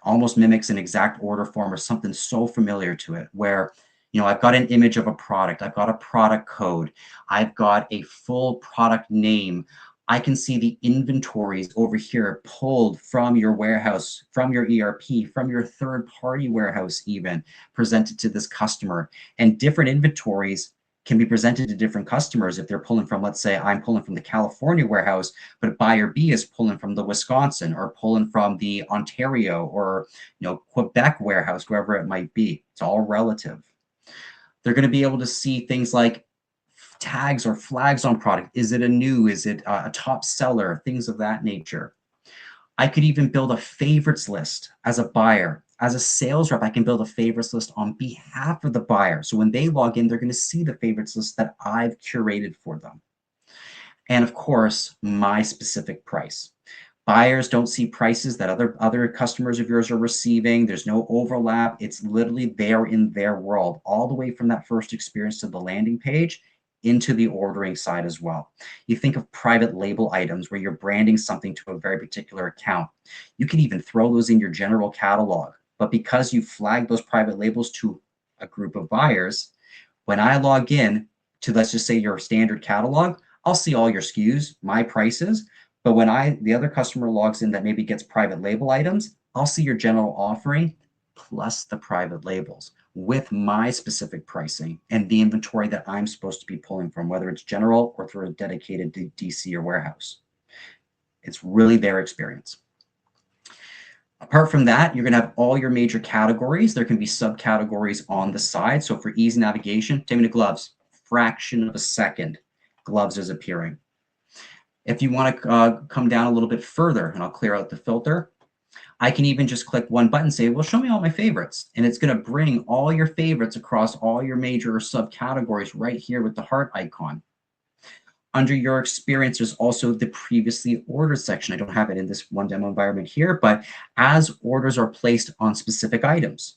almost mimics an exact order form or something so familiar to it, where I've got an image of a product, I've got a product code, I've got a full product name. I can see the inventories over here pulled from your warehouse, from your ERP, from your third-party warehouse, even presented to this customer. And different inventories can be presented to different customers if they're pulling from, let's say I'm pulling from the California warehouse, but buyer B is pulling from the Wisconsin or pulling from the Ontario or Quebec warehouse, wherever it might be. It's all relative. They're going to be able to see things like tags or flags on product. Is it a new? Is it a top seller? Things of that nature. I could even build a favorites list as a buyer. As a sales rep, I can build a favorites list on behalf of the buyer. So when they log in, they're going to see the favorites list that I've curated for them. And of course, my specific price. Buyers don't see prices that other customers of yours are receiving. There's no overlap. It's literally there in their world, all the way from that first experience to the landing page into the ordering side as well. You think of private label items where you're branding something to a very particular account. You can even throw those in your general catalog. But because you flagged those private labels to a group of buyers, when I log in to, let's just say, your standard catalog, I'll see all your SKUs, my prices. But when the other customer logs in that maybe gets private label items, I'll see your general offering plus the private labels with my specific pricing and the inventory that I'm supposed to be pulling from, whether it's general or through a dedicated DC or warehouse. It's really their experience. Apart from that, you're going to have all your major categories. There can be subcategories on the side. So for easy navigation, take me to gloves. Fraction of a second, gloves is appearing. If you want to come down a little bit further, and I'll clear out the filter, I can even just click one button and say, well, show me all my favorites. And it's going to bring all your favorites across all your major subcategories right here with the heart icon. Under your experience, there's also the previously ordered section. I don't have it in this one demo environment here, but as orders are placed on specific items,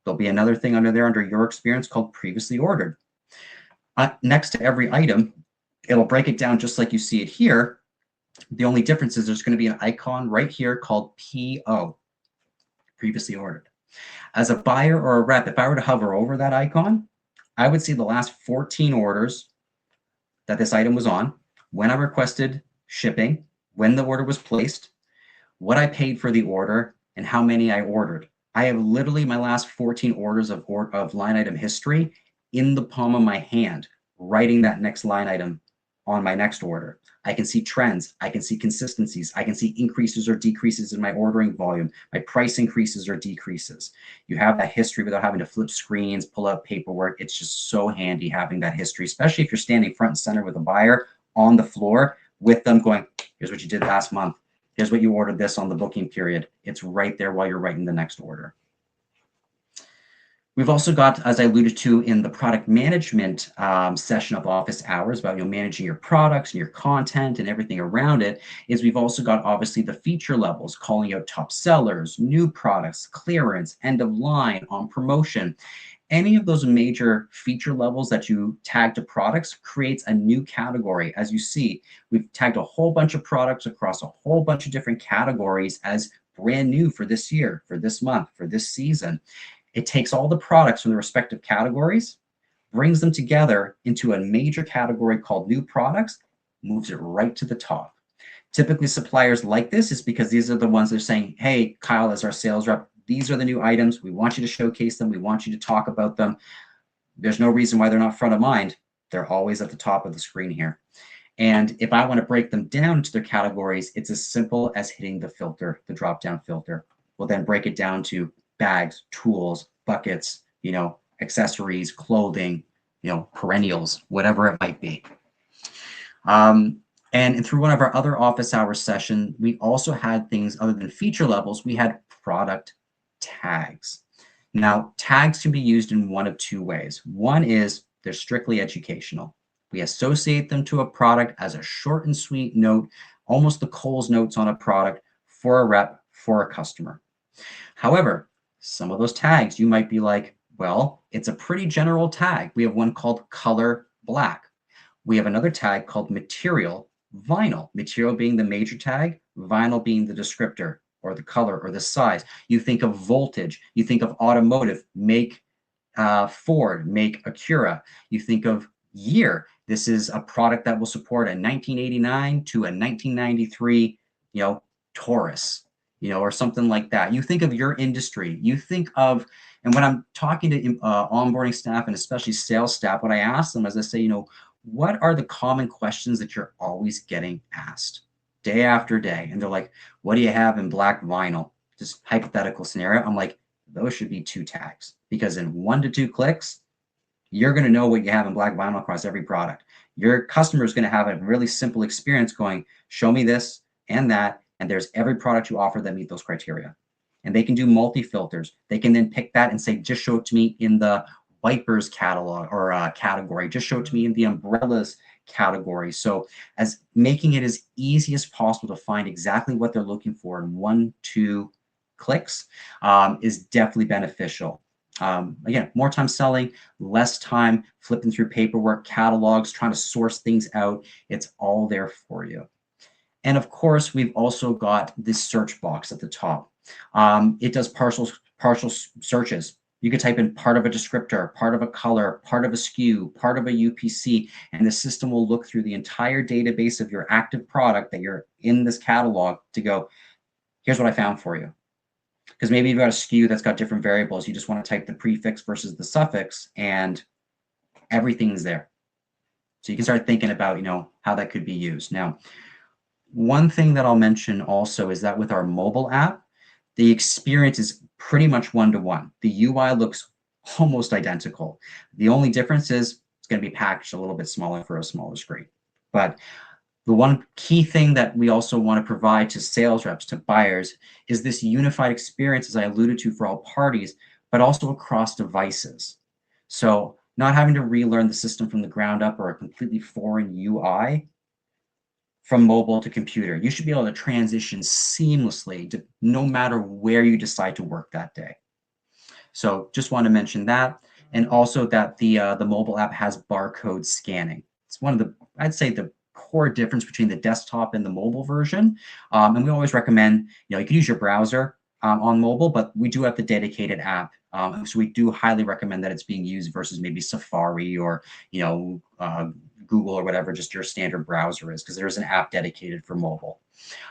there'll be another thing under there under your experience called previously ordered. Next to every item, it'll break it down just like you see it here. The only difference is there's going to be an icon right here called PO, previously ordered. As a buyer or a rep, if I were to hover over that icon, I would see the last 14 orders that this item was on, when I requested shipping, when the order was placed, what I paid for the order, and how many I ordered. I have literally my last 14 orders of line item history in the palm of my hand, writing that next line item on my next order. I can see trends. I can see consistencies. I can see increases or decreases in my ordering volume, my price increases or decreases. You have that history without having to flip screens, pull out paperwork. It's just so handy having that history, especially if you're standing front and center with a buyer on the floor with them going, here's what you did last month. Here's what you ordered this on the booking period. It's right there while you're writing the next order. We've also got, as I alluded to in the product management session of office hours about managing your products and your content and everything around it, is we've also got obviously the feature levels, calling out top sellers, new products, clearance, end of line, on promotion. Any of those major feature levels that you tag to products creates a new category. As you see, we've tagged a whole bunch of products across a whole bunch of different categories as brand new for this year, for this month, for this season. It takes all the products from the respective categories, brings them together into a major category called new products, moves it right to the top. Typically, suppliers like this is because these are the ones that are saying, hey, Kyle, as our sales rep, these are the new items. We want you to showcase them. We want you to talk about them. There's no reason why they're not front of mind. They're always at the top of the screen here. And if I want to break them down into their categories, it's as simple as hitting the filter, the drop-down filter. We'll then break it down to bags, tools, buckets, accessories, clothing, perennials, whatever it might be. And through one of our other office hours session, we also had things other than feature levels. We had product tags. Now, tags can be used in one of two ways. One is they're strictly educational. We associate them to a product as a short and sweet note, almost the Coles notes on a product for a rep, for a customer. However, some of those tags, you might be like, well, it's a pretty general tag. We have one called color black. We have another tag called material vinyl, material being the major tag, vinyl being the descriptor or the color or the size. You think of voltage, you think of automotive, make Ford, make Acura. You think of year. This is a product that will support a 1989 to a 1993, Taurus, or something like that. You think of your industry. You think of, and when I'm talking to onboarding staff and especially sales staff, what I ask them is I say, what are the common questions that you're always getting asked day after day? And they're like, what do you have in black vinyl? Just hypothetical scenario. I'm like, those should be 2 tags, because in 1 to 2 clicks, you're going to know what you have in black vinyl across every product. Your customer is going to have a really simple experience going, show me this and that, and there's every product you offer that meet those criteria. And they can do multi-filters. They can then pick that and say, just show it to me in the wipers catalog or category. Just show it to me in the umbrellas category. So as making it as easy as possible to find exactly what they're looking for in 1, 2 clicks is definitely beneficial. Again, more time selling, less time flipping through paperwork, catalogs, trying to source things out. It's all there for you. And of course, we've also got this search box at the top. It does partial searches. You could type in part of a descriptor, part of a color, part of a SKU, part of a UPC, and the system will look through the entire database of your active product that you're in this catalog to go, here's what I found for you. Because maybe you've got a SKU that's got different variables. You just want to type the prefix versus the suffix, and everything's there. So you can start thinking about, how that could be used. Now, one thing that I'll mention also is that with our mobile app, the experience is pretty much one-to-one. The UI looks almost identical. The only difference is it's going to be packaged a little bit smaller for a smaller screen. But the one key thing that we also want to provide to sales reps, to buyers, is this unified experience, as I alluded to, for all parties, but also across devices. So not having to relearn the system from the ground up or a completely foreign UI from mobile to computer. You should be able to transition seamlessly to no matter where you decide to work that day. So just want to mention that. And also that the mobile app has barcode scanning. It's one of the, I'd say, the core difference between the desktop and the mobile version. And we always recommend, you can use your browser on mobile, but we do have the dedicated app. So we do highly recommend that it's being used versus maybe Safari or, Google or whatever just your standard browser is, because there is an app dedicated for mobile.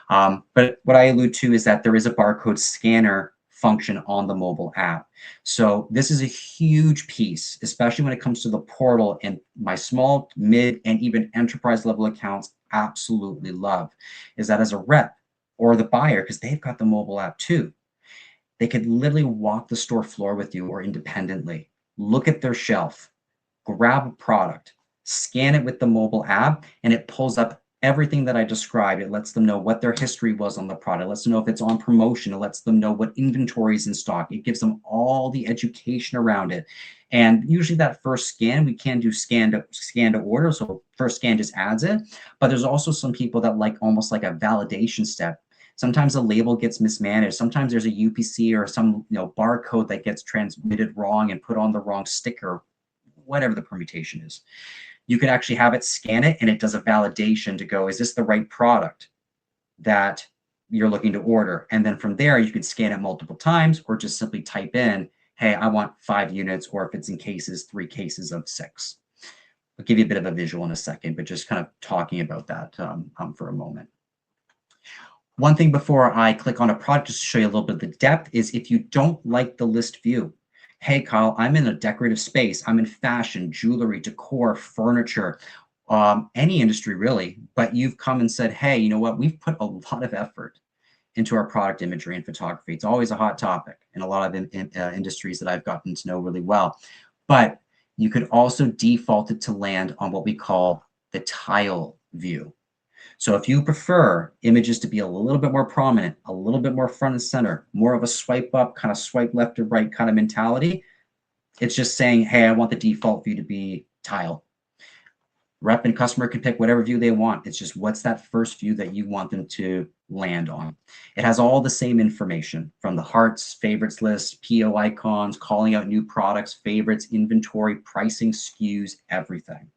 But what I allude to is that there is a barcode scanner function on the mobile app. So this is a huge piece, especially when it comes to the portal, and my small, mid, and even enterprise level accounts absolutely love, is that as a rep or the buyer, because they've got the mobile app too, they could literally walk the store floor with you or independently, look at their shelf, grab a product, scan it with the mobile app, and it pulls up everything that I described. It lets them know what their history was on the product. It lets them know if it's on promotion. It lets them know what inventory is in stock. It gives them all the education around it. And usually that first scan, we can do scan to order. So first scan just adds it. But there's also some people that like almost like a validation step. Sometimes a label gets mismanaged. Sometimes there's a UPC or some barcode that gets transmitted wrong and put on the wrong sticker, whatever the permutation is. You can actually have it scan it, and it does a validation to go, is this the right product that you're looking to order? And then from there, you can scan it multiple times or just simply type in, hey, I want 5 units, or if it's in cases, 3 cases of 6. I'll give you a bit of a visual in a second, but just kind of talking about that for a moment. One thing before I click on a product, just to show you a little bit of the depth, is if you don't like the list view, hey, Kyle, I'm in a decorative space. I'm in fashion, jewelry, decor, furniture, any industry really. But you've come and said, hey, you know what? We've put a lot of effort into our product imagery and photography. It's always a hot topic in a lot of industries that I've gotten to know really well. But you could also default it to land on what we call the tile view. So if you prefer images to be a little bit more prominent, a little bit more front and center, more of a swipe up, kind of swipe left to right kind of mentality, it's just saying, hey, I want the default view to be tile. Rep and customer can pick whatever view they want. It's just what's that first view that you want them to land on. It has all the same information from the hearts, favorites list, PO icons, calling out new products, favorites, inventory, pricing, SKUs, everything.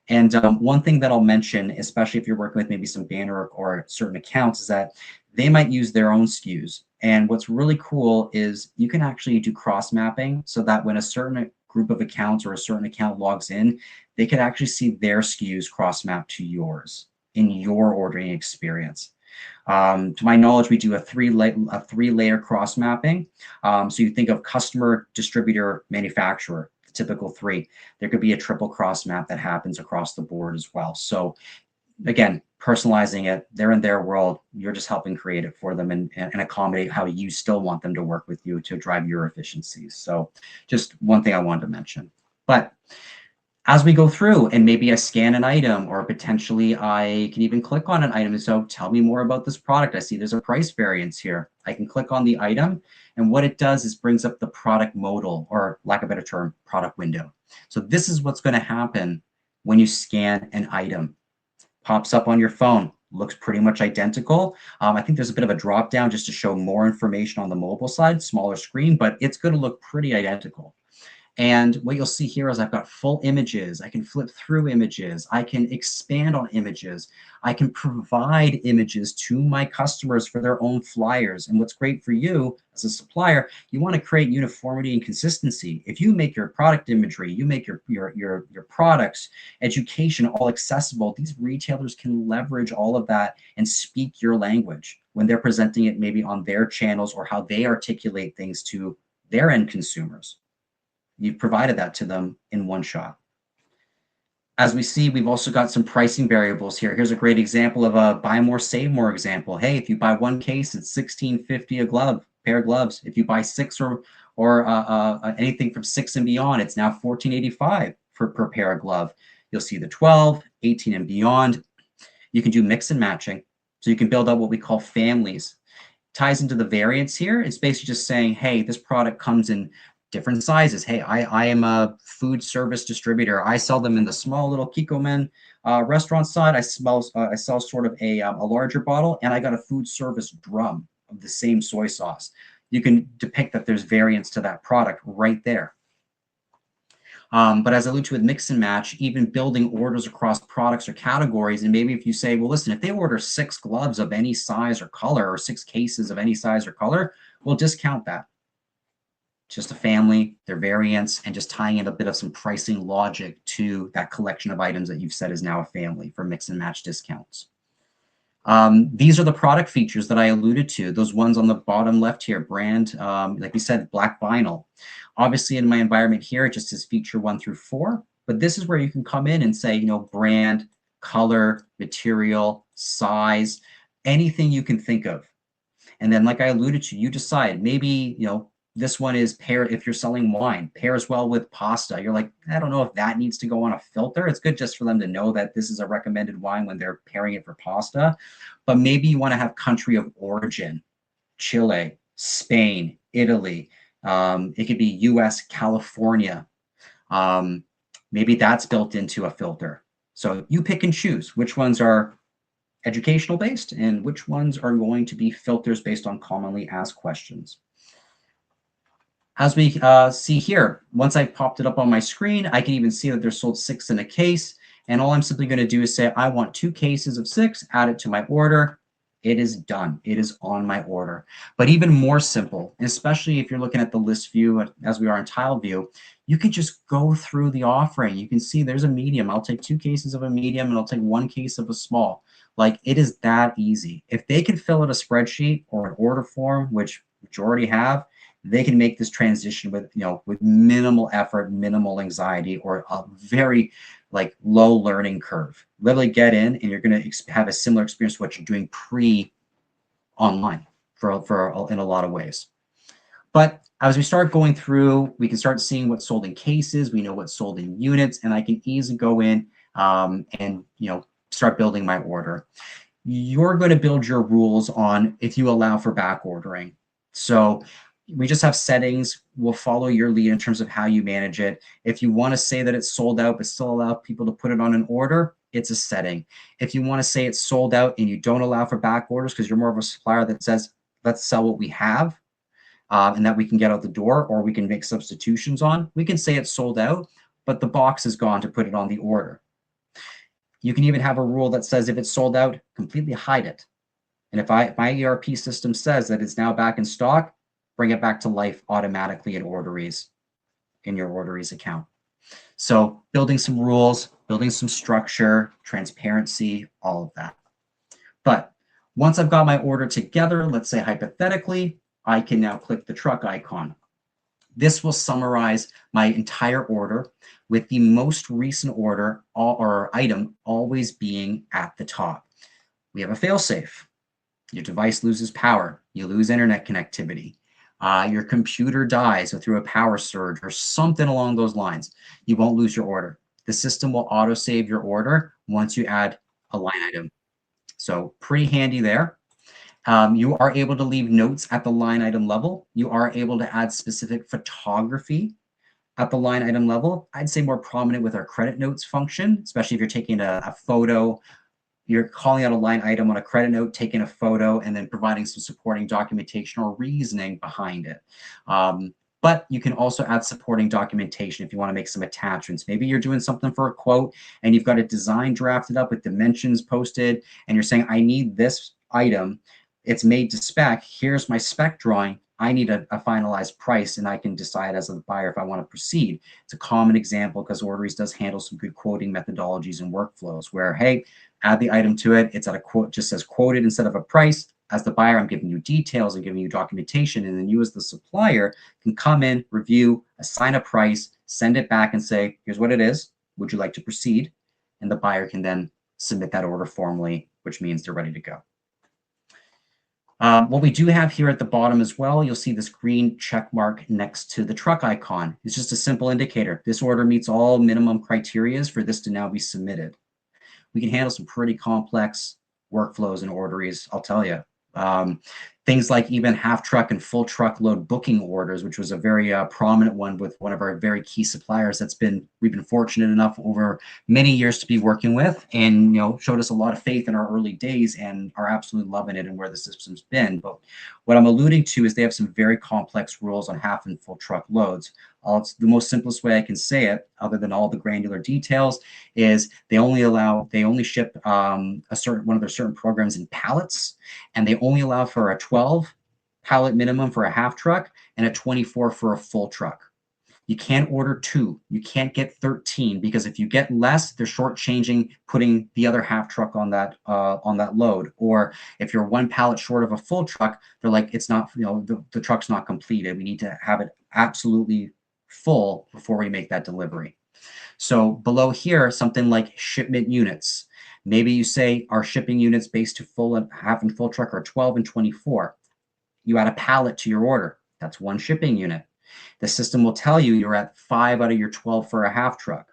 And one thing that I'll mention, especially if you're working with maybe some banner or certain accounts, is that they might use their own SKUs. And what's really cool is you can actually do cross mapping so that when a certain group of accounts or a certain account logs in, they could actually see their SKUs cross map to yours in your ordering experience. To my knowledge, we do a three-layer cross mapping. So you think of customer, distributor, manufacturer, the typical three. There could be a triple cross map that happens across the board as well. So again, personalizing it, they're in their world. You're just helping create it for them and accommodate how you still want them to work with you to drive your efficiencies. So just one thing I wanted to mention. But as we go through and maybe I scan an item or potentially I can even click on an item. And so tell me more about this product. I see there's a price variance here. I can click on the item and what it does is brings up the product modal, or lack of a better term, product window. So this is what's going to happen when you scan an item. Pops up on your phone, looks pretty much identical. I think there's a bit of a drop down just to show more information on the mobile side, smaller screen, but it's going to look pretty identical. And what you'll see here is I've got full images. I can flip through images. I can expand on images. I can provide images to my customers for their own flyers. And what's great for you as a supplier, you want to create uniformity and consistency. If you make your product imagery, you make your products, education all accessible, these retailers can leverage all of that and speak your language when they're presenting it maybe on their channels or how they articulate things to their end consumers. You've provided that to them in one shot. As we see, we've also got some pricing variables here. Here's a great example of a buy more, save more example. Hey, if you buy one case, it's $16.50 a pair of gloves. If you buy six or anything from 6 and beyond, it's now $14.85 per pair of glove. You'll see the 12, 18 and beyond. You can do mix and matching. So you can build out what we call families. Ties into the variance here. It's basically just saying, hey, this product comes in different sizes. Hey, I am a food service distributor. I sell them in the small little Kikkoman restaurant side. I sell sort of a larger bottle, and I got a food service drum of the same soy sauce. You can depict that there's variance to that product right there. But as I alluded to with mix and match, even building orders across products or categories, and maybe if you say, well, listen, if they order 6 gloves of any size or color, or 6 cases of any size or color, we'll discount that. Just a family, their variance, and just tying in a bit of some pricing logic to that collection of items that you've said is now a family for mix and match discounts. These are the product features that I alluded to, those ones on the bottom left here, brand, like we said, black vinyl. Obviously in my environment here, it just says feature 1 through 4, but this is where you can come in and say, you know, brand, color, material, size, anything you can think of. And then like I alluded to, you decide, maybe, you know, this one is paired, if you're selling wine, pairs well with pasta. You're like, I don't know if that needs to go on a filter. It's good just for them to know that this is a recommended wine when they're pairing it for pasta. But maybe you want to have country of origin, Chile, Spain, Italy. It could be US, California. Maybe that's built into a filter. So you pick and choose which ones are educational based and which ones are going to be filters based on commonly asked questions. As we see here, once I popped it up on my screen, I can even see that they're sold 6 in a case. And all I'm simply going to do is say, I want 2 cases of 6, add it to my order. It is done. It is on my order. But even more simple, especially if you're looking at the list view as we are in tile view, you can just go through the offering. You can see there's a medium. I'll take 2 cases of a medium and I'll take 1 case of a small. Like, it is that easy. If they can fill out a spreadsheet or an order form, which majority have, they can make this transition with, you know, with minimal effort, minimal anxiety, or a very like low learning curve. Literally get in and you're going to have a similar experience to what you're doing pre-online in a lot of ways. But as we start going through, we can start seeing what's sold in cases. We know what's sold in units, and I can easily go in and, you know, start building my order. You're going to build your rules on if you allow for back ordering. So We just have settings. We'll follow your lead in terms of how you manage it. If you want to say that it's sold out, but still allow people to put it on an order, it's a setting. If you want to say it's sold out and you don't allow for back orders because you're more of a supplier that says, let's sell what we have and that we can get out the door, or we can make substitutions on, we can say it's sold out, but the box is gone to put it on the order. You can even have a rule that says if it's sold out, completely hide it. And if my ERP system says that it's now back in stock, bring it back to life automatically in OrderEase, in your OrderEase account. So building some rules, building some structure, transparency, all of that. But once I've got my order together, let's say hypothetically, I can now click the truck icon. This will summarize my entire order with the most recent order or item always being at the top. We have a fail-safe. Your device loses power. You lose internet connectivity. Your computer dies through a power surge or something along those lines. You won't lose your order. The system will auto-save your order once you add a line item. So pretty handy there. You are able to leave notes at the line item level. You are able to add specific photography at the line item level. I'd say more prominent with our credit notes function, especially if you're taking a photo, you're calling out a line item on a credit note, taking a photo, and then providing some supporting documentation or reasoning behind it. But you can also add supporting documentation if you want to make some attachments. Maybe you're doing something for a quote and you've got a design drafted up with dimensions posted, and you're saying, I need this item. It's made to spec. Here's my spec drawing. I need a finalized price, and I can decide as a buyer if I want to proceed. It's a common example because OrderEase does handle some good quoting methodologies and workflows where, hey, add the item to it. It's at a quote, just says quoted instead of a price. As the buyer, I'm giving you details and giving you documentation, and then you as the supplier can come in, review, assign a price, send it back and say, here's what it is. Would you like to proceed? And the buyer can then submit that order formally, which means they're ready to go. What we do have here at the bottom as well, you'll see this green check mark next to the truck icon. It's just a simple indicator. This order meets all minimum criteria for this to now be submitted. We can handle some pretty complex workflows in OrderEase, I'll tell you. Things like even half truck and full truckload booking orders, which was a very prominent one with one of our very key suppliers we've been fortunate enough over many years to be working with, and showed us a lot of faith in our early days and are absolutely loving it and where the system's been. But what I'm alluding to is they have some very complex rules on half and full truckloads. It's the most simplest way I can say it, other than all the granular details, is they only ship one of their certain programs in pallets, and they only allow for a 12 pallet minimum for a half truck and a 24 for a full truck. You can't order 2. You can't get 13, because if you get less, they're shortchanging putting the other half truck on that load. Or if you're 1 pallet short of a full truck, they're like, it's not, the truck's not completed. We need to have it absolutely full before we make that delivery. So below here, something like shipment units. Maybe you say our shipping units based to full and half and full truck are 12 and 24. You add a pallet to your order. That's 1 shipping unit. The system will tell you you're at 5 out of your 12 for a half truck.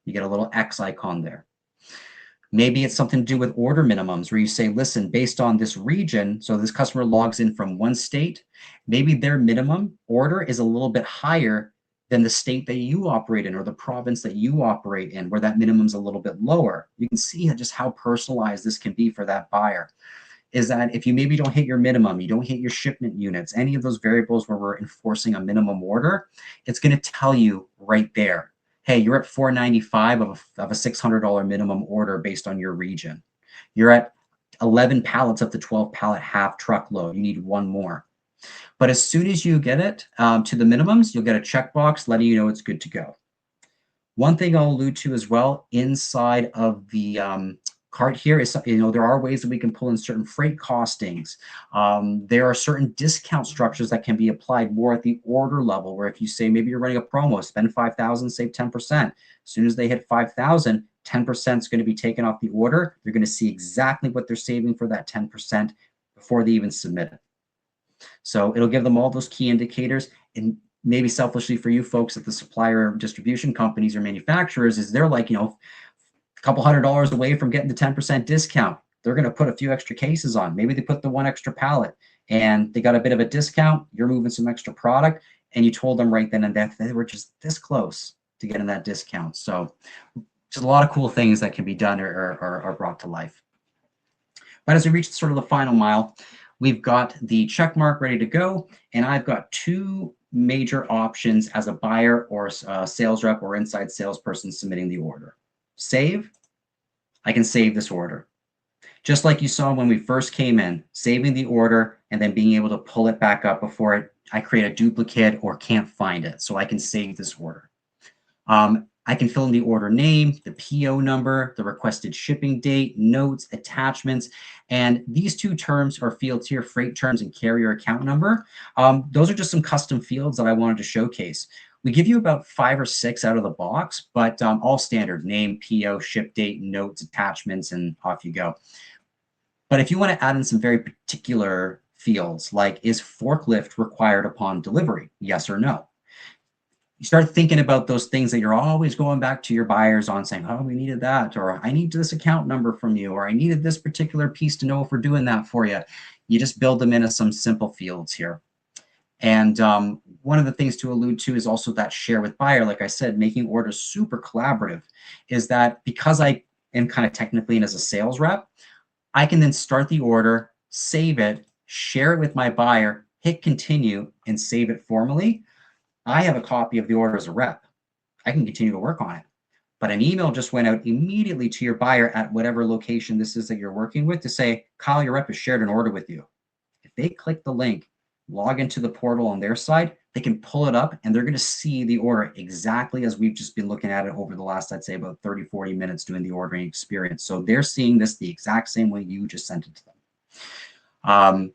You get a little X icon there. Maybe it's something to do with order minimums where you say, listen, based on this region, so this customer logs in from one state, maybe their minimum order is a little bit higher than the state that you operate in or the province that you operate in, where that minimum's a little bit lower. You can see just how personalized this can be for that buyer. Is that if you maybe don't hit your minimum, you don't hit your shipment units, any of those variables where we're enforcing a minimum order, it's going to tell you right there, hey, you're at $495 of a $600 minimum order based on your region. You're at 11 pallets of the 12 pallet half truckload. You need 1 more. But as soon as you get it to the minimums, you'll get a checkbox letting you know it's good to go. One thing I'll allude to as well inside of the cart here is, there are ways that we can pull in certain freight costings. There are certain discount structures that can be applied more at the order level, where if you say maybe you're running a promo, spend $5,000, save 10%. As soon as they hit 5,000, 10% is going to be taken off the order. You're going to see exactly what they're saving for that 10% before they even submit it. So it'll give them all those key indicators. And maybe selfishly for you folks at the supplier distribution companies or manufacturers, is they're like, a couple $100 away from getting the 10% discount. They're going to put a few extra cases on. Maybe they put the 1 extra pallet. and they got a bit of a discount, you're moving some extra product, and you told them right then and there they were just this close to getting that discount. So just a lot of cool things that can be done or brought to life. But as we reach sort of the final mile, we've got the check mark ready to go, and I've got two major options as a buyer or a sales rep or inside salesperson submitting the order. Save, I can save this order. Just like you saw when we first came in, saving the order and then being able to pull it back up before I create a duplicate or can't find it. So I can save this order. I can fill in the order name, the PO number, the requested shipping date, notes, attachments, and these two terms or fields here, freight terms and carrier account number. Those are just some custom fields that I wanted to showcase. We give you about 5 or 6 out of the box, but all standard: name, PO, ship date, notes, attachments, and off you go. But if you want to add in some very particular fields, like is forklift required upon delivery? Yes or no? You start thinking about those things that you're always going back to your buyers on, saying, oh, we needed that, or I need this account number from you, or I needed this particular piece to know if we're doing that for you. You just build them into some simple fields here. And one of the things to allude to is also that share with buyer. Like I said, making orders super collaborative is that because I am kind of technically in as a sales rep, I can then start the order, save it, share it with my buyer, hit continue, and save it formally. I have a copy of the order as a rep. I can continue to work on it. But an email just went out immediately to your buyer at whatever location this is that you're working with to say, Kyle, your rep has shared an order with you. If they click the link, log into the portal on their side, they can pull it up and they're going to see the order exactly as we've just been looking at it over the last, I'd say, about 30, 40 minutes doing the ordering experience. So they're seeing this the exact same way you just sent it to them.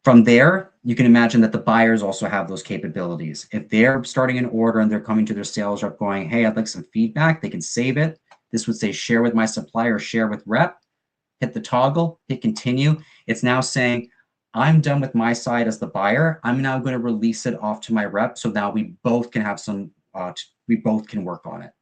From there, you can imagine that the buyers also have those capabilities. If they're starting an order and they're coming to their sales rep going, hey, I'd like some feedback, they can save it. This would say share with my supplier, share with rep, hit the toggle, hit continue. It's now saying, I'm done with my side as the buyer. I'm now going to release it off to my rep. So now we both can have some, we both can work on it.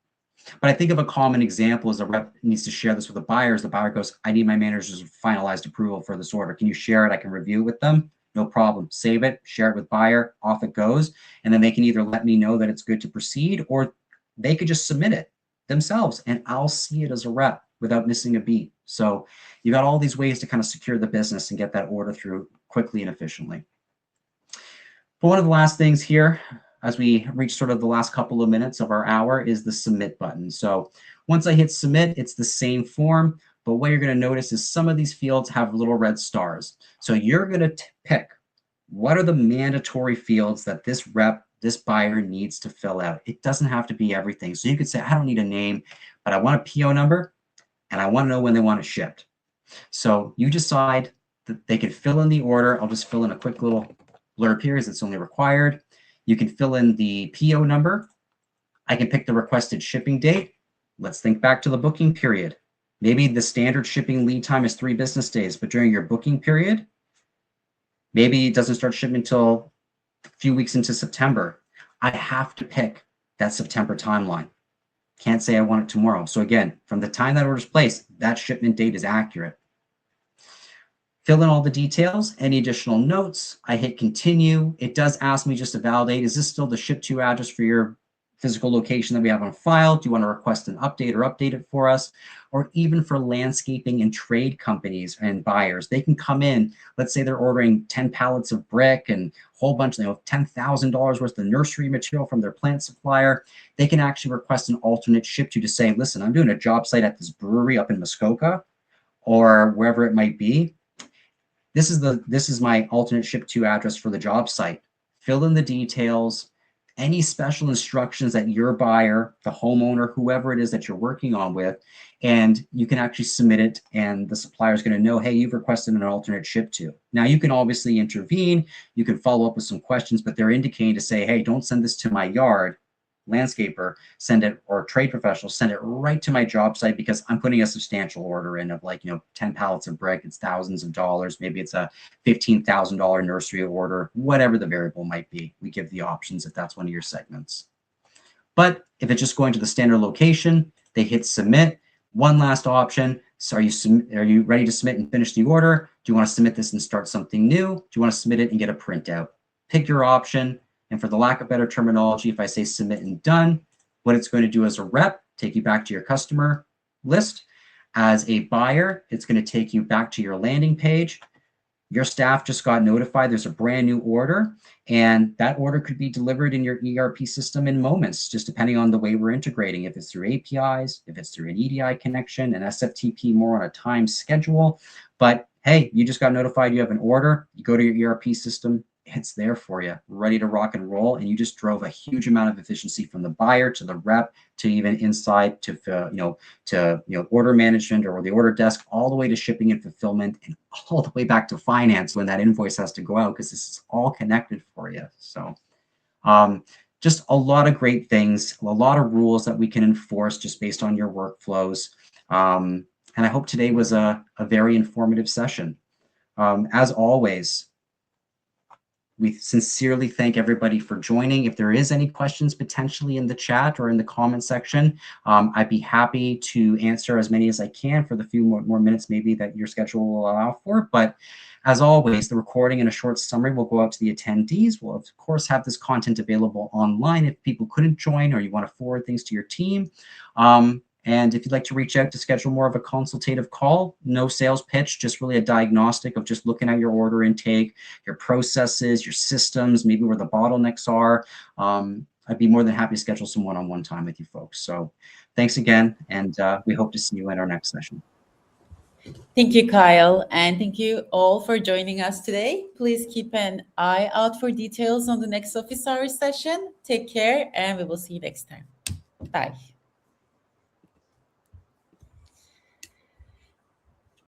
But I think of a common example is a rep needs to share this with the buyers. The buyer goes, I need my manager's finalized approval for this order. Can you share it? I can review it with them. No problem. Save it, share it with buyer, off it goes. And then they can either let me know that it's good to proceed, or they could just submit it themselves and I'll see it as a rep without missing a beat. So you got all these ways to kind of secure the business and get that order through quickly and efficiently. But one of the last things here, as we reach sort of the last couple of minutes of our hour, is the submit button. So once I hit submit, it's the same form, but what you're going to notice is some of these fields have little red stars. So you're going to pick what are the mandatory fields that this rep, this buyer needs to fill out. It doesn't have to be everything. So you could say, I don't need a name, but I want a PO number and I want to know when they want it shipped. So you decide that they can fill in the order. I'll just fill in a quick little blurb here as it's only required. You can fill in the PO number. I can pick the requested shipping date. Let's think back to the booking period. Maybe the standard shipping lead time is 3 business days, but during your booking period, maybe it doesn't start shipping until a few weeks into September. I have to pick that September timeline. Can't say I want it tomorrow. So again, from the time that order is placed, that shipment date is accurate. Fill in all the details, any additional notes. I hit continue. It does ask me just to validate, is this still the ship to address for your physical location that we have on file? Do you want to request an update or update it for us? Or even for landscaping and trade companies and buyers, they can come in, let's say they're ordering 10 pallets of brick and a whole bunch, $10,000 worth of nursery material from their plant supplier. They can actually request an alternate ship to say, listen, I'm doing a job site at this brewery up in Muskoka or wherever it might be. This is my alternate ship to address for the job site. Fill in the details, any special instructions that your buyer, the homeowner, whoever it is that you're working on with, and you can actually submit it and the supplier is going to know, hey, you've requested an alternate ship to. Now you can obviously intervene, you can follow up with some questions, but they're indicating to say, hey, don't send this to my yard landscaper, send it, or trade professional, send it right to my job site because I'm putting a substantial order in of 10 pallets of brick. It's thousands of dollars. Maybe it's a $15,000 nursery order, whatever the variable might be. We give the options if that's one of your segments. But if it's just going to the standard location, they hit submit. One last option, So are you ready to submit and finish the order? Do you want to submit this and start something new? Do you want to submit it and get a printout? Pick your option. And for the lack of better terminology, if I say submit and done, what it's going to do as a rep, take you back to your customer list. As a buyer, it's going to take you back to your landing page. Your staff just got notified there's a brand new order, and that order could be delivered in your ERP system in moments, just depending on the way we're integrating. If it's through APIs, if it's through an EDI connection, an SFTP more on a time schedule. But hey, you just got notified you have an order. You go to your ERP system, it's there for you, ready to rock and roll. And you just drove a huge amount of efficiency from the buyer to the rep to even inside to order management or the order desk, all the way to shipping and fulfillment, and all the way back to finance when that invoice has to go out, because this is all connected for you. So just a lot of great things, a lot of rules that we can enforce just based on your workflows. And I hope today was a very informative session. As always, we sincerely thank everybody for joining. If there is any questions potentially in the chat or in the comment section, I'd be happy to answer as many as I can for the few more minutes maybe that your schedule will allow for. But as always, the recording and a short summary will go out to the attendees. We'll, of course, have this content available online if people couldn't join or you want to forward things to your team. And if you'd like to reach out to schedule more of a consultative call, no sales pitch, just really a diagnostic of just looking at your order intake, your processes, your systems, maybe where the bottlenecks are, I'd be more than happy to schedule some one-on-one time with you folks. So thanks again, and we hope to see you in our next session. Thank you, Kyle, and thank you all for joining us today. Please keep an eye out for details on the next office hours session. Take care, and we will see you next time. Bye.